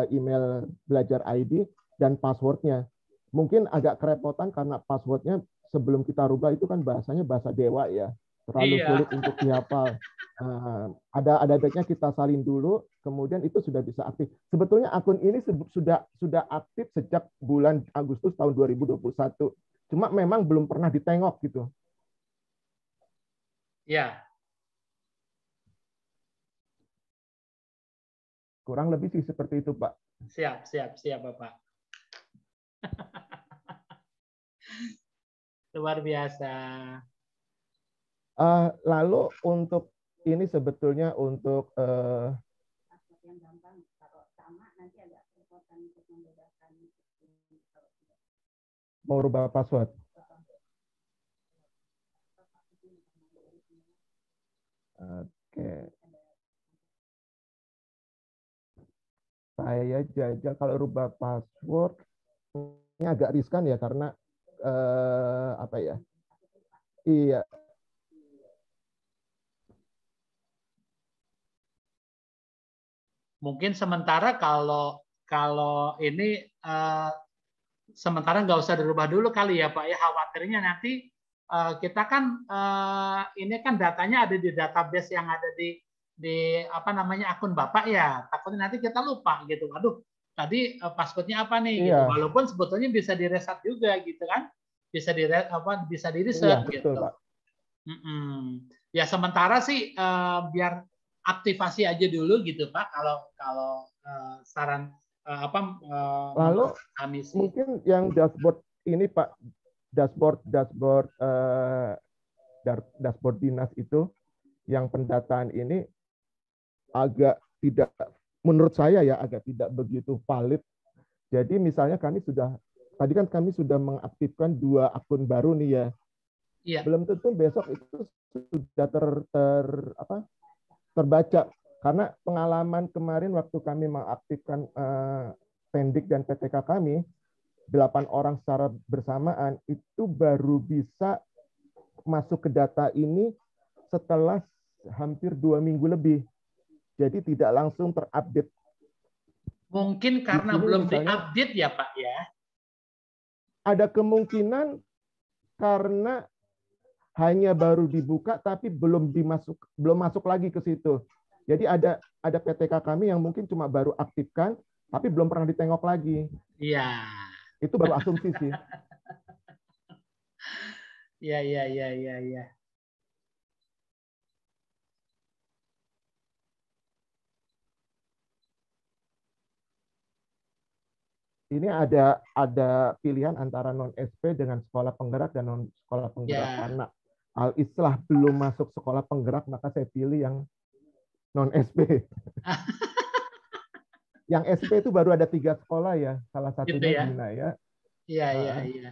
Speaker 9: email belajar ID dan passwordnya. Mungkin agak kerepotan karena passwordnya sebelum kita rubah itu kan bahasanya bahasa dewa ya, terlalu sulit untuk dihafal. Ada baiknya kita salin dulu, kemudian itu sudah bisa aktif. Sebetulnya akun ini sudah aktif sejak bulan Agustus tahun 2021. Cuma memang belum pernah ditengok gitu.
Speaker 3: Ya.
Speaker 9: Kurang lebih sih seperti itu, Pak.
Speaker 3: Siap, Bapak. Luar biasa.
Speaker 9: Lalu untuk ini sebetulnya untuk mau rubah password. Oke. Saya jajal kalau rubah password ini agak riskan ya karena apa ya? Iya.
Speaker 3: Mungkin sementara kalau ini sementara nggak usah dirubah dulu kali ya Pak ya, khawatirnya nanti kita kan ini kan datanya ada di database yang ada di apa namanya akun Bapak ya, takutnya nanti kita lupa gitu. Aduh, tadi passwordnya apa nih gitu. Walaupun sebetulnya bisa direset juga gitu kan, bisa bisa di reset gitu.
Speaker 9: Betul, Pak.
Speaker 3: Ya sementara sih biar aktivasi aja dulu gitu Pak. Kalau saran
Speaker 9: lalu
Speaker 3: kami sih.
Speaker 9: Mungkin yang dashboard ini Pak, dashboard dinas itu yang pendataan ini agak tidak, menurut saya ya agak tidak begitu valid. Jadi misalnya kami sudah mengaktifkan 2 akun baru nih ya. Iya. Belum tentu besok itu sudah terbaca, karena pengalaman kemarin waktu kami mengaktifkan Pendik dan PTK kami 8 orang secara bersamaan itu baru bisa masuk ke data ini setelah hampir 2 minggu lebih. Jadi tidak langsung terupdate.
Speaker 3: Mungkin karena belum diupdate ya Pak ya.
Speaker 9: Ada kemungkinan karena hanya baru dibuka tapi belum masuk lagi ke situ. Jadi ada PTK kami yang mungkin cuma baru aktifkan tapi belum pernah ditengok lagi.
Speaker 3: Iya.
Speaker 9: Itu baru asumsi sih.
Speaker 3: Iya.
Speaker 9: Ini ada pilihan antara non-SP dengan sekolah penggerak dan non sekolah penggerak. Karena Al-Islah belum masuk sekolah penggerak, maka saya pilih yang non-SP. Yang SP itu baru ada 3 sekolah ya, salah satunya
Speaker 3: gitu
Speaker 9: Bina ya.
Speaker 3: Iya.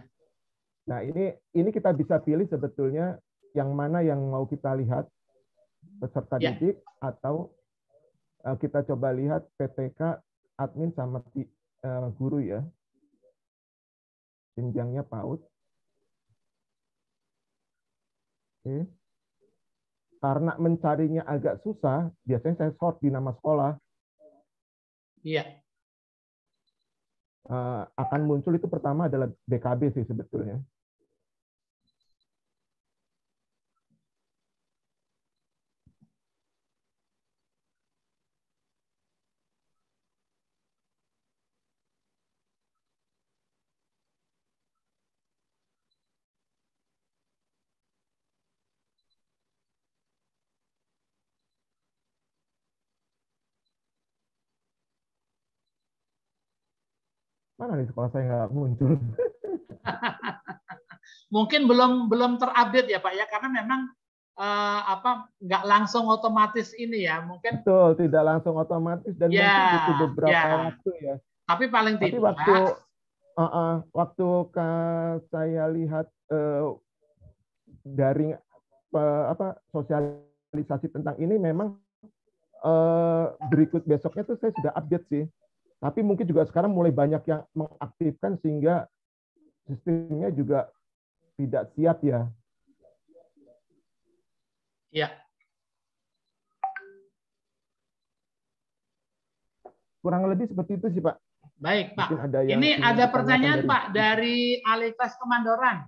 Speaker 9: Nah ini kita bisa pilih sebetulnya yang mana yang mau kita lihat, peserta didik atau kita coba lihat PTK, admin sama guru ya, jenjangnya PAUD. Oke. Karena mencarinya agak susah, biasanya saya sort di nama sekolah.
Speaker 3: Iya.
Speaker 9: Akan muncul itu pertama adalah BKB sih sebetulnya. Mana di sekolah saya nggak muncul?
Speaker 3: Mungkin belum terupdate ya Pak ya, karena memang nggak langsung otomatis ini ya, mungkin.
Speaker 9: Betul, tidak langsung otomatis dan mungkin butuh beberapa waktu ya.
Speaker 3: Tapi paling tidak.
Speaker 9: Waktu saya lihat daring sosialisasi tentang ini, memang berikut besoknya tuh saya sudah update sih. Tapi mungkin juga sekarang mulai banyak yang mengaktifkan sehingga sistemnya juga tidak siap ya.
Speaker 3: Iya.
Speaker 9: Kurang lebih seperti itu sih Pak.
Speaker 3: Baik Pak. Ini ada pertanyaan Pak dari Alifas Kemandoran.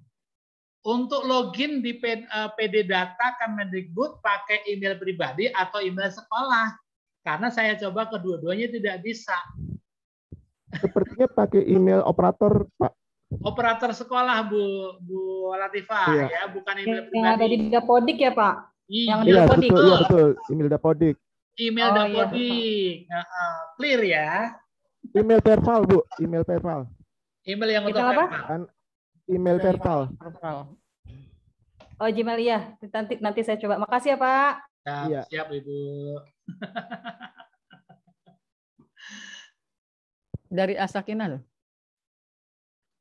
Speaker 3: Untuk login di PD Data Kemendikbud pakai email pribadi atau email sekolah? Karena saya coba kedua-duanya tidak bisa.
Speaker 9: Sepertinya pakai email operator, Pak.
Speaker 3: Operator sekolah, Bu Latifah, ya, bukan email pribadi.
Speaker 8: Yang ada di Dapodik ya, Pak?
Speaker 3: Yang
Speaker 9: iya, Dapodik. Betul, iya, betul. Email Dapodik.
Speaker 3: Email Dapodik. Iya. Clear ya.
Speaker 9: Email Perval, Bu. Email Perval.
Speaker 3: Email yang untuk Perval.
Speaker 9: Email Perval.
Speaker 8: Oh, Gmail ya. Nanti saya coba. Makasih ya, Pak.
Speaker 3: Siap, Ibu.
Speaker 1: Dari Asakina loh.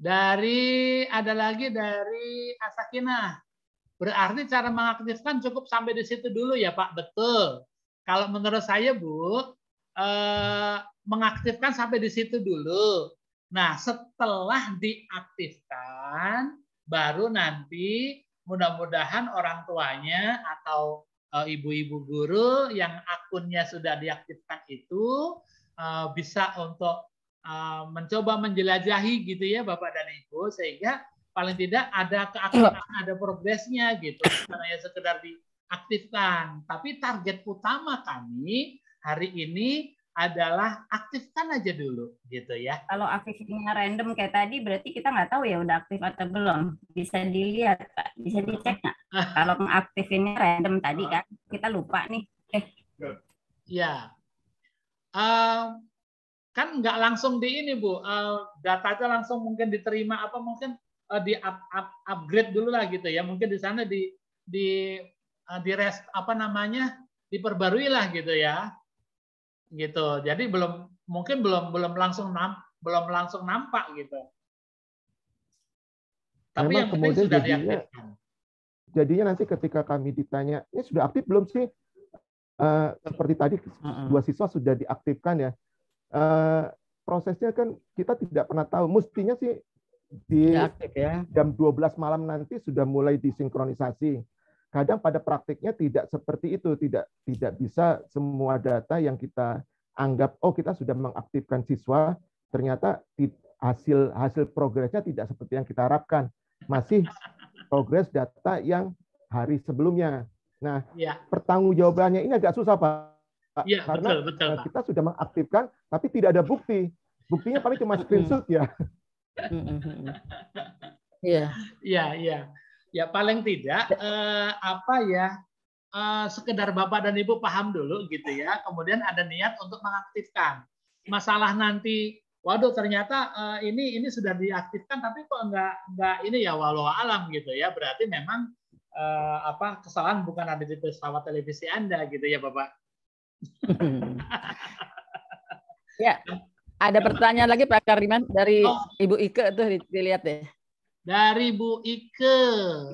Speaker 3: Ada lagi dari Asakina. Berarti cara mengaktifkan cukup sampai di situ dulu ya Pak. Betul. Kalau menurut saya Bu, mengaktifkan sampai di situ dulu. Nah, setelah diaktifkan, baru nanti mudah-mudahan orang tuanya atau ibu-ibu guru yang akunnya sudah diaktifkan itu bisa untuk mencoba menjelajahi gitu ya Bapak dan Ibu, sehingga paling tidak ada keaktifan, ada progresnya gitu, bukan hanya sekedar diaktifkan. Tapi target utama kami hari ini adalah aktifkan aja dulu gitu ya.
Speaker 4: Kalau aktifnya random kayak tadi berarti kita nggak tahu ya udah aktif atau belum. Bisa dilihat Pak, bisa dicek nggak? Kalau mengaktifinnya random tadi kan kita lupa nih.
Speaker 3: Ya, kan nggak langsung di ini Bu, datanya langsung mungkin diterima apa mungkin di upgrade dulu lah gitu ya. Mungkin di sana di apa namanya diperbarui lah gitu ya. Gitu. Jadi mungkin belum langsung nampak gitu. Tapi
Speaker 9: memang
Speaker 3: yang penting
Speaker 9: kemudian
Speaker 3: sudah diaktifkan.
Speaker 9: Jadinya nanti ketika kami ditanya, ini sudah aktif belum sih? Seperti tadi 2 siswa sudah diaktifkan ya. Prosesnya kan kita tidak pernah tahu. Mestinya sih di jam 12 malam nanti sudah mulai disinkronisasi. Kadang pada praktiknya tidak seperti itu, tidak bisa semua data yang kita anggap kita sudah mengaktifkan siswa, ternyata hasil progresnya tidak seperti yang kita harapkan. Masih progres data yang hari sebelumnya. Nah, pertanggungjawabannya ini agak susah, Pak.
Speaker 3: Ya,
Speaker 9: karena
Speaker 3: betul, Pak.
Speaker 9: Kita sudah mengaktifkan tapi tidak ada bukti. Buktinya paling cuma screenshot ya.
Speaker 3: Iya. Ya paling tidak sekedar Bapak dan Ibu paham dulu gitu ya. Kemudian ada niat untuk mengaktifkan. Masalah nanti, waduh ternyata ini sudah diaktifkan tapi kok enggak ini ya walau alam gitu ya. Berarti memang kesalahan bukan ada di pesawat televisi Anda gitu ya Bapak.
Speaker 1: Ya. Ada pertanyaan lagi Pak Kariman dari Ibu Ike tuh dilihat deh.
Speaker 3: Dari Bu Ike.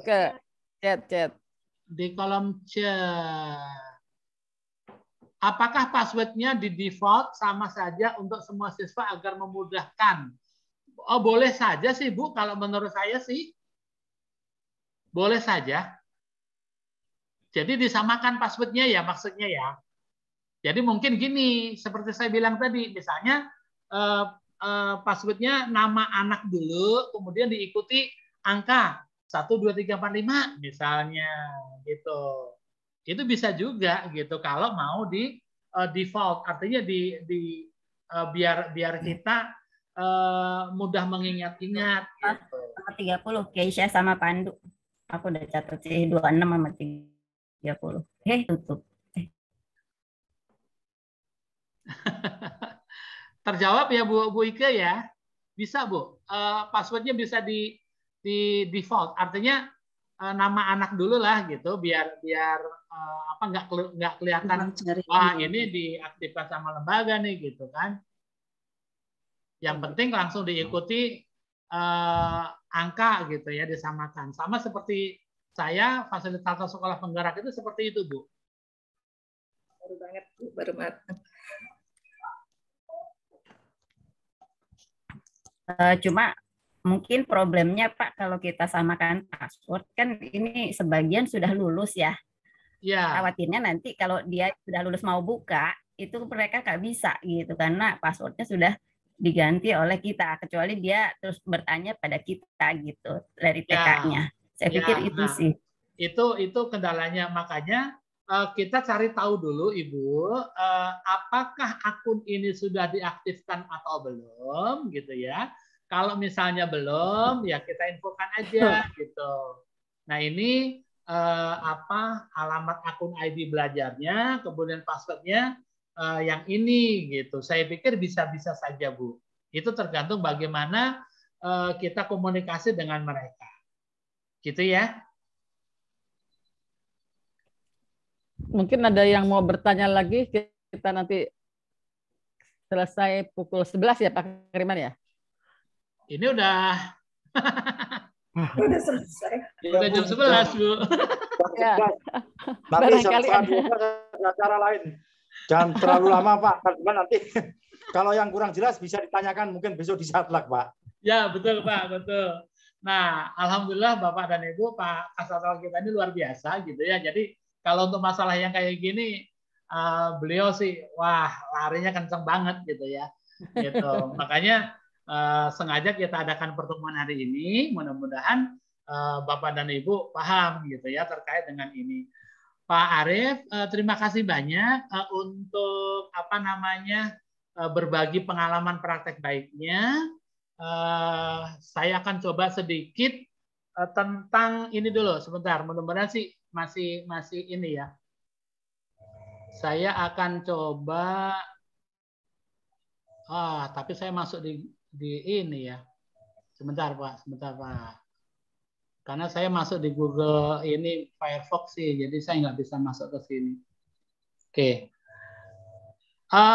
Speaker 1: Chat.
Speaker 3: Di kolom chat. Apakah password-nya di default sama saja untuk semua siswa agar memudahkan? Oh, boleh saja sih, Bu. Kalau menurut saya sih, boleh saja. Jadi disamakan password-nya ya, maksudnya ya. Jadi mungkin gini, seperti saya bilang tadi, misalnya password-nya nama anak dulu, kemudian diikuti angka 1, 2, 3, 4, 5 misalnya gitu. Itu bisa juga gitu kalau mau di default, artinya biar kita mudah mengingat-ingat gitu.
Speaker 4: 30 Keisha sama Pandu. Aku udah catat sih 26 sama 30. Tutup.
Speaker 3: Terjawab ya Bu Ike ya? Bisa Bu. Passwordnya bisa di default. Artinya nama anak dulu lah gitu biar nggak kelihatan wah ini diaktifkan sama lembaga nih gitu kan. Yang penting langsung diikuti angka gitu ya, disamakan. Sama seperti saya fasilitator sekolah penggerak itu seperti itu Bu.
Speaker 5: Baru banget Bu, baru banget.
Speaker 4: Cuma mungkin problemnya Pak kalau kita samakan password kan ini sebagian sudah lulus ya. Khawatirnya nanti kalau dia sudah lulus mau buka itu mereka nggak bisa gitu karena passwordnya sudah diganti oleh kita kecuali dia terus bertanya pada kita gitu dari TK-nya. Saya pikir itu sih.
Speaker 3: Itu kendalanya, makanya kita cari tahu dulu Ibu, apakah akun ini sudah diaktifkan atau belum gitu ya. Kalau misalnya belum, ya kita infokan aja gitu. Nah ini alamat akun ID belajarnya, kemudian passwordnya yang ini gitu. Saya pikir bisa-bisa saja Bu. Itu tergantung bagaimana kita komunikasi dengan mereka, gitu ya.
Speaker 1: Mungkin ada yang mau bertanya lagi, kita nanti selesai pukul 11 ya Pak Kariman ya?
Speaker 3: Ini udah
Speaker 5: udah selesai.
Speaker 3: Udah jam 11 Bu.
Speaker 10: Ya. Nanti ada acara lain. Jangan terlalu lama Pak, karena nanti kalau yang kurang jelas bisa ditanyakan mungkin besok di Satlak Pak.
Speaker 3: Ya betul Pak, betul. Nah alhamdulillah Bapak dan Ibu, Pak Kasatwal kita ini luar biasa gitu ya. Jadi kalau untuk masalah yang kayak gini, beliau sih wah larinya kenceng banget gitu ya. Gitu. Makanya sengaja kita adakan pertemuan hari ini. Mudah-mudahan Bapak dan Ibu paham gitu ya terkait dengan ini. Pak Arief, terima kasih banyak untuk berbagi pengalaman praktek baiknya. Saya akan coba sedikit tentang ini dulu sebentar. Mudah-mudahan sih masih ini ya. Saya akan coba. Tapi saya masuk di ini ya. Sebentar Pak. Karena saya masuk di Google ini Firefox sih, jadi saya nggak bisa masuk ke sini. Oke.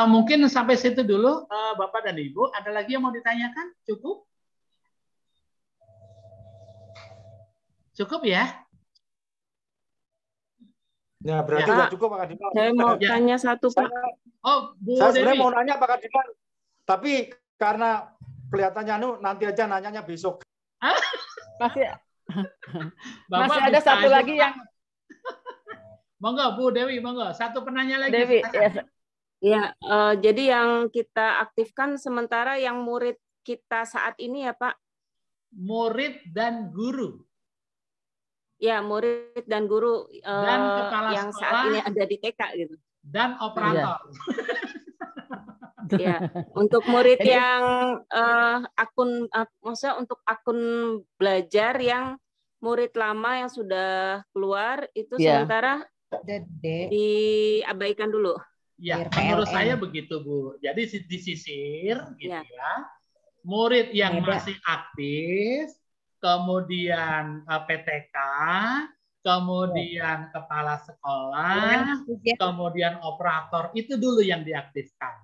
Speaker 3: Mungkin sampai situ dulu, Bapak dan Ibu. Ada lagi yang mau ditanyakan? Cukup? Cukup ya?
Speaker 10: Ya, berarti sudah cukup Pak Kadimal.
Speaker 7: Saya mau tanya satu Pak.
Speaker 10: Saya sebenarnya mau nanya Pak Kadimal, tapi karena kelihatannya nanti aja nanyanya besok.
Speaker 1: Masih ada satu lagi yang
Speaker 3: monggo Bu Dewi, monggo satu penanya lagi.
Speaker 7: Dewi, ya, jadi yang kita aktifkan sementara yang murid kita saat ini ya Pak.
Speaker 3: Murid dan guru.
Speaker 7: Ya, murid dan guru
Speaker 3: dan kepala
Speaker 7: yang
Speaker 3: sekolah,
Speaker 7: saat ini ada di TK gitu.
Speaker 3: Dan operator.
Speaker 7: Ya, untuk murid yang maksudnya untuk akun belajar yang murid lama yang sudah keluar itu sementara diabaikan dulu.
Speaker 3: Ya, menurut saya begitu Bu. Jadi disisir gitu ya. Murid yang masih aktif, kemudian PTK, kemudian kepala sekolah, kemudian operator, itu dulu yang diaktifkan.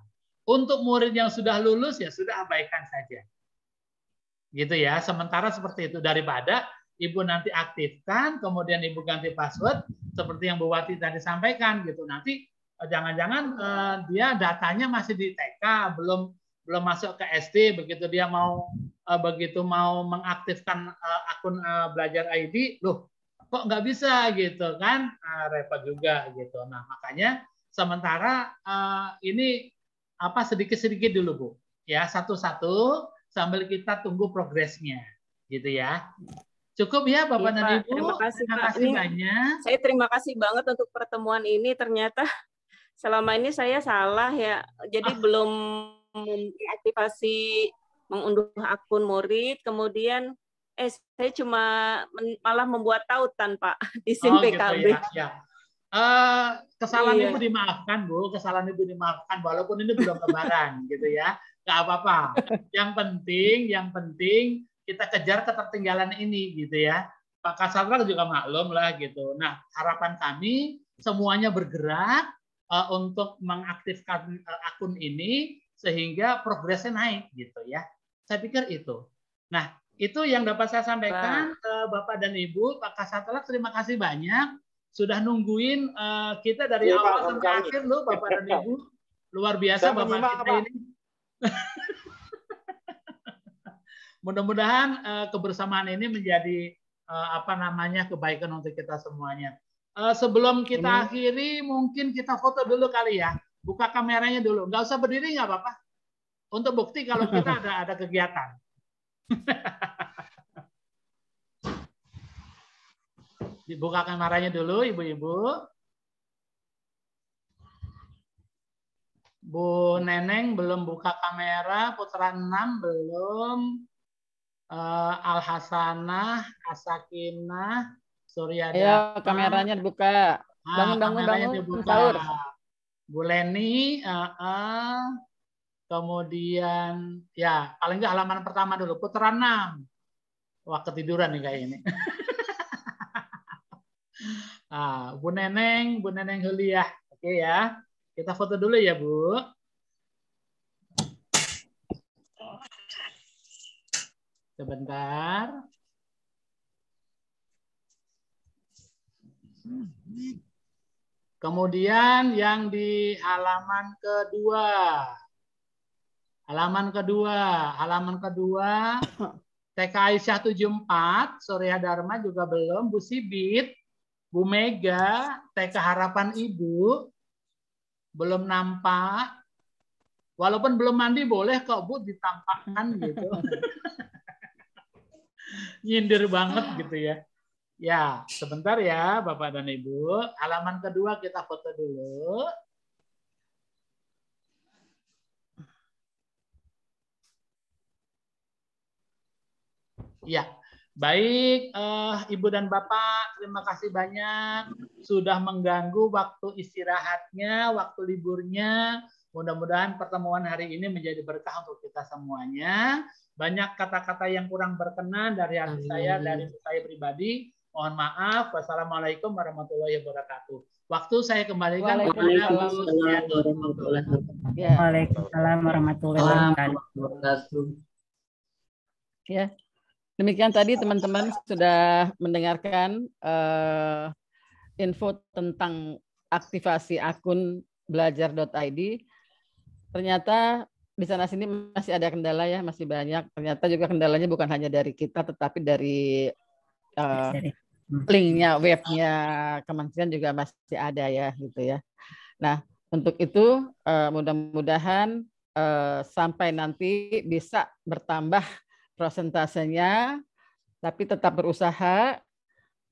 Speaker 3: Untuk murid yang sudah lulus ya sudah abaikan saja. Gitu ya, sementara seperti itu. Daripada Ibu nanti aktifkan, kemudian Ibu ganti password, seperti yang Bu Wati tadi sampaikan gitu. Nanti jangan-jangan dia datanya masih di TK, belum masuk ke SD, begitu dia mau mengaktifkan akun Belajar ID, loh kok nggak bisa gitu kan, repot juga gitu. Nah makanya sementara ini sedikit-sedikit dulu Bu, ya satu-satu sambil kita tunggu progresnya, gitu ya. Cukup ya Bapak dan Ibu.
Speaker 7: Terima kasih
Speaker 3: banyak.
Speaker 7: Saya terima kasih banget untuk pertemuan ini. Ternyata selama ini saya salah ya, jadi belum aktivasi mengunduh akun murid, kemudian saya cuma malah membuat tautan Pak di SIM PKB.
Speaker 3: Gitu ya. Kesalahan Ibu dimaafkan Bu, kesalahan Ibu dimaafkan walaupun ini belum lebaran gitu ya, nggak apa-apa. Yang penting kita kejar ketertinggalan ini gitu ya. Pak Kasatwa juga maklum lah gitu. Nah harapan kami semuanya bergerak untuk mengaktifkan akun ini sehingga progresnya naik gitu ya. Saya pikir itu. Nah itu yang dapat saya sampaikan Bapak dan Ibu. Pak Kasatwa terima kasih banyak. Sudah nungguin kita dari awal sampai akhir loh Bapak dan Ibu. Luar biasa Bapak kita ini. Mudah-mudahan kebersamaan ini menjadi kebaikan untuk kita semuanya. Sebelum kita akhiri mungkin kita foto dulu kali ya. Buka kameranya dulu. Nggak usah berdiri nggak apa-apa. Untuk bukti kalau kita ada kegiatan. Dibuka kameranya dulu, ibu-ibu. Bu Neneng belum buka kamera, Putra 6 belum. Al Hasanah, Asakinah, Suryadata.
Speaker 1: Ayo kameranya dibuka. Bangun. Sahur.
Speaker 3: Bu Leni, kemudian ya paling nggak halaman pertama dulu, Putra 6. Wah ketiduran nih kayak ini. Bu Neneng Huliah. Oke ya. Kita foto dulu ya, Bu. Sebentar. Kemudian yang di halaman kedua. Halaman kedua TK Aisyah 74, Surya Dharma juga belum, Bu Sibit, Bu Mega, TK Harapan Ibu, belum nampak. Walaupun belum mandi boleh kok Bu ditampakkan gitu. Nyindir banget gitu ya. Ya, sebentar ya Bapak dan Ibu. Halaman kedua kita foto dulu. Ya, baik Ibu dan Bapak, terima kasih banyak sudah mengganggu waktu istirahatnya, waktu liburnya. Mudah-mudahan pertemuan hari ini menjadi berkah untuk kita semuanya. Banyak kata-kata yang kurang berkenan dari hati saya, dari saya pribadi. Mohon maaf. Wassalamualaikum warahmatullahi wabarakatuh. Waktu saya kembalikan kepada Bu Suryati.
Speaker 4: Waalaikumsalam warahmatullahi wabarakatuh.
Speaker 1: Ya, demikian tadi teman-teman sudah mendengarkan info tentang aktivasi akun belajar.id. Ternyata di sana sini masih ada kendala ya, masih banyak. Ternyata juga kendalanya bukan hanya dari kita, tetapi dari linknya, webnya kementerian juga masih ada ya, gitu ya. Nah, untuk itu mudah-mudahan sampai nanti bisa bertambah prosentasenya, tapi tetap berusaha.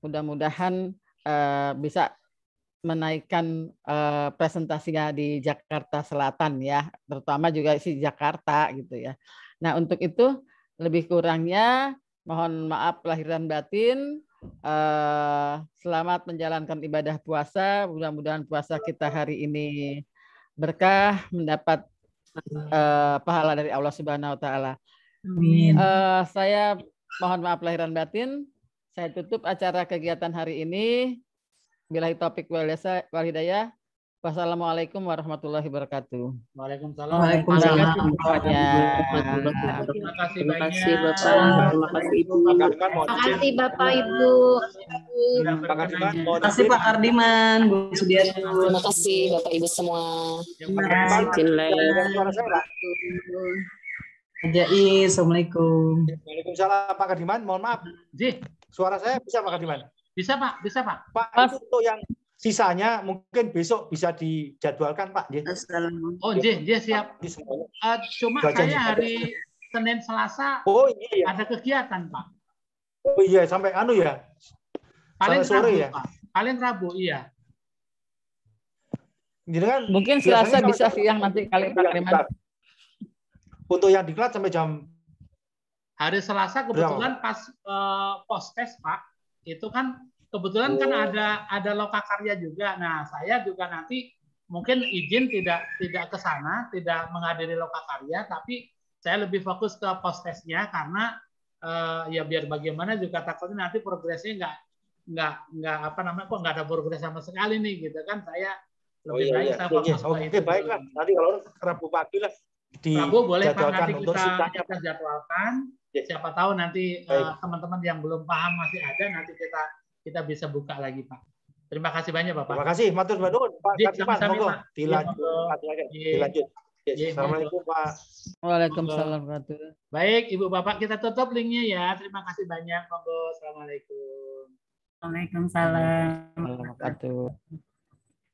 Speaker 1: Mudah-mudahan bisa menaikkan presentasinya di Jakarta Selatan ya, terutama juga di Jakarta gitu ya. Nah, untuk itu lebih kurangnya mohon maaf lahir dan batin. Selamat menjalankan ibadah puasa. Mudah-mudahan puasa kita hari ini berkah, mendapat pahala dari Allah Subhanahu wa taala. Saya mohon maaf lahir dan batin. Saya tutup acara kegiatan hari ini. Billahi taufik wal hidayah. Wassalamualaikum warahmatullahi wabarakatuh.
Speaker 3: Waalaikumsalam.
Speaker 1: Waalaikumsalam.
Speaker 3: Terima kasih banyak.
Speaker 7: Bapak. Terima kasih Ibu.
Speaker 6: Terima kasih Bapak Ibu.
Speaker 10: Terima
Speaker 11: kasih Pak Kardiman, Bu Sudiarto.
Speaker 12: Terima kasih Bapak Ibu semua.
Speaker 11: Assalamualaikum.
Speaker 10: Waalaikumsalam Pak Kardiman. Mohon maaf. Suara saya bisa Pak Kardiman?
Speaker 3: Bisa Pak, bisa Pak.
Speaker 10: Pak, itu untuk yang sisanya mungkin besok bisa dijadwalkan Pak.
Speaker 3: Oh, siap. Cuma saya hari Senin Selasa ada kegiatan Pak.
Speaker 10: Oh iya, sampai ya.
Speaker 3: Paling
Speaker 10: sore
Speaker 3: Rabu,
Speaker 10: ya.
Speaker 3: Pak. Paling Rabu, iya.
Speaker 10: Jadi kan
Speaker 1: mungkin Selasa bisa siang nanti kali Pak Kardiman.
Speaker 10: Untuk yang diklat sampai jam
Speaker 3: hari Selasa kebetulan pas post-test Pak. Itu kan kebetulan kan ada lokakarya juga. Nah, saya juga nanti mungkin izin tidak ke sana, tidak menghadiri lokakarya, tapi saya lebih fokus ke post-testnya karena ya biar bagaimana juga takutnya nanti progresnya nggak apa namanya kok nggak ada progres sama sekali nih gitu kan. Saya lebih baik saya fokus ke itu.
Speaker 10: Baiklah. Nanti kalau Rabu pagi lah
Speaker 3: Rabu boleh Pak, nanti kita jadwalkan. Siapa tahu nanti teman-teman yang belum paham masih ada, nanti kita bisa buka lagi Pak. Terima kasih banyak Bapak.
Speaker 10: Terima kasih, matur nuwun Pak Kardiman. Monggo dilanjut.
Speaker 3: Assalamualaikum
Speaker 10: Pak.
Speaker 1: Waalaikumsalam warahmatullahi.
Speaker 3: Baik, Ibu Bapak kita tutup linknya ya. Terima kasih banyak. Monggo. Assalamualaikum.
Speaker 4: Waalaikumsalam.
Speaker 1: Warahmatullahi wabarakatuh.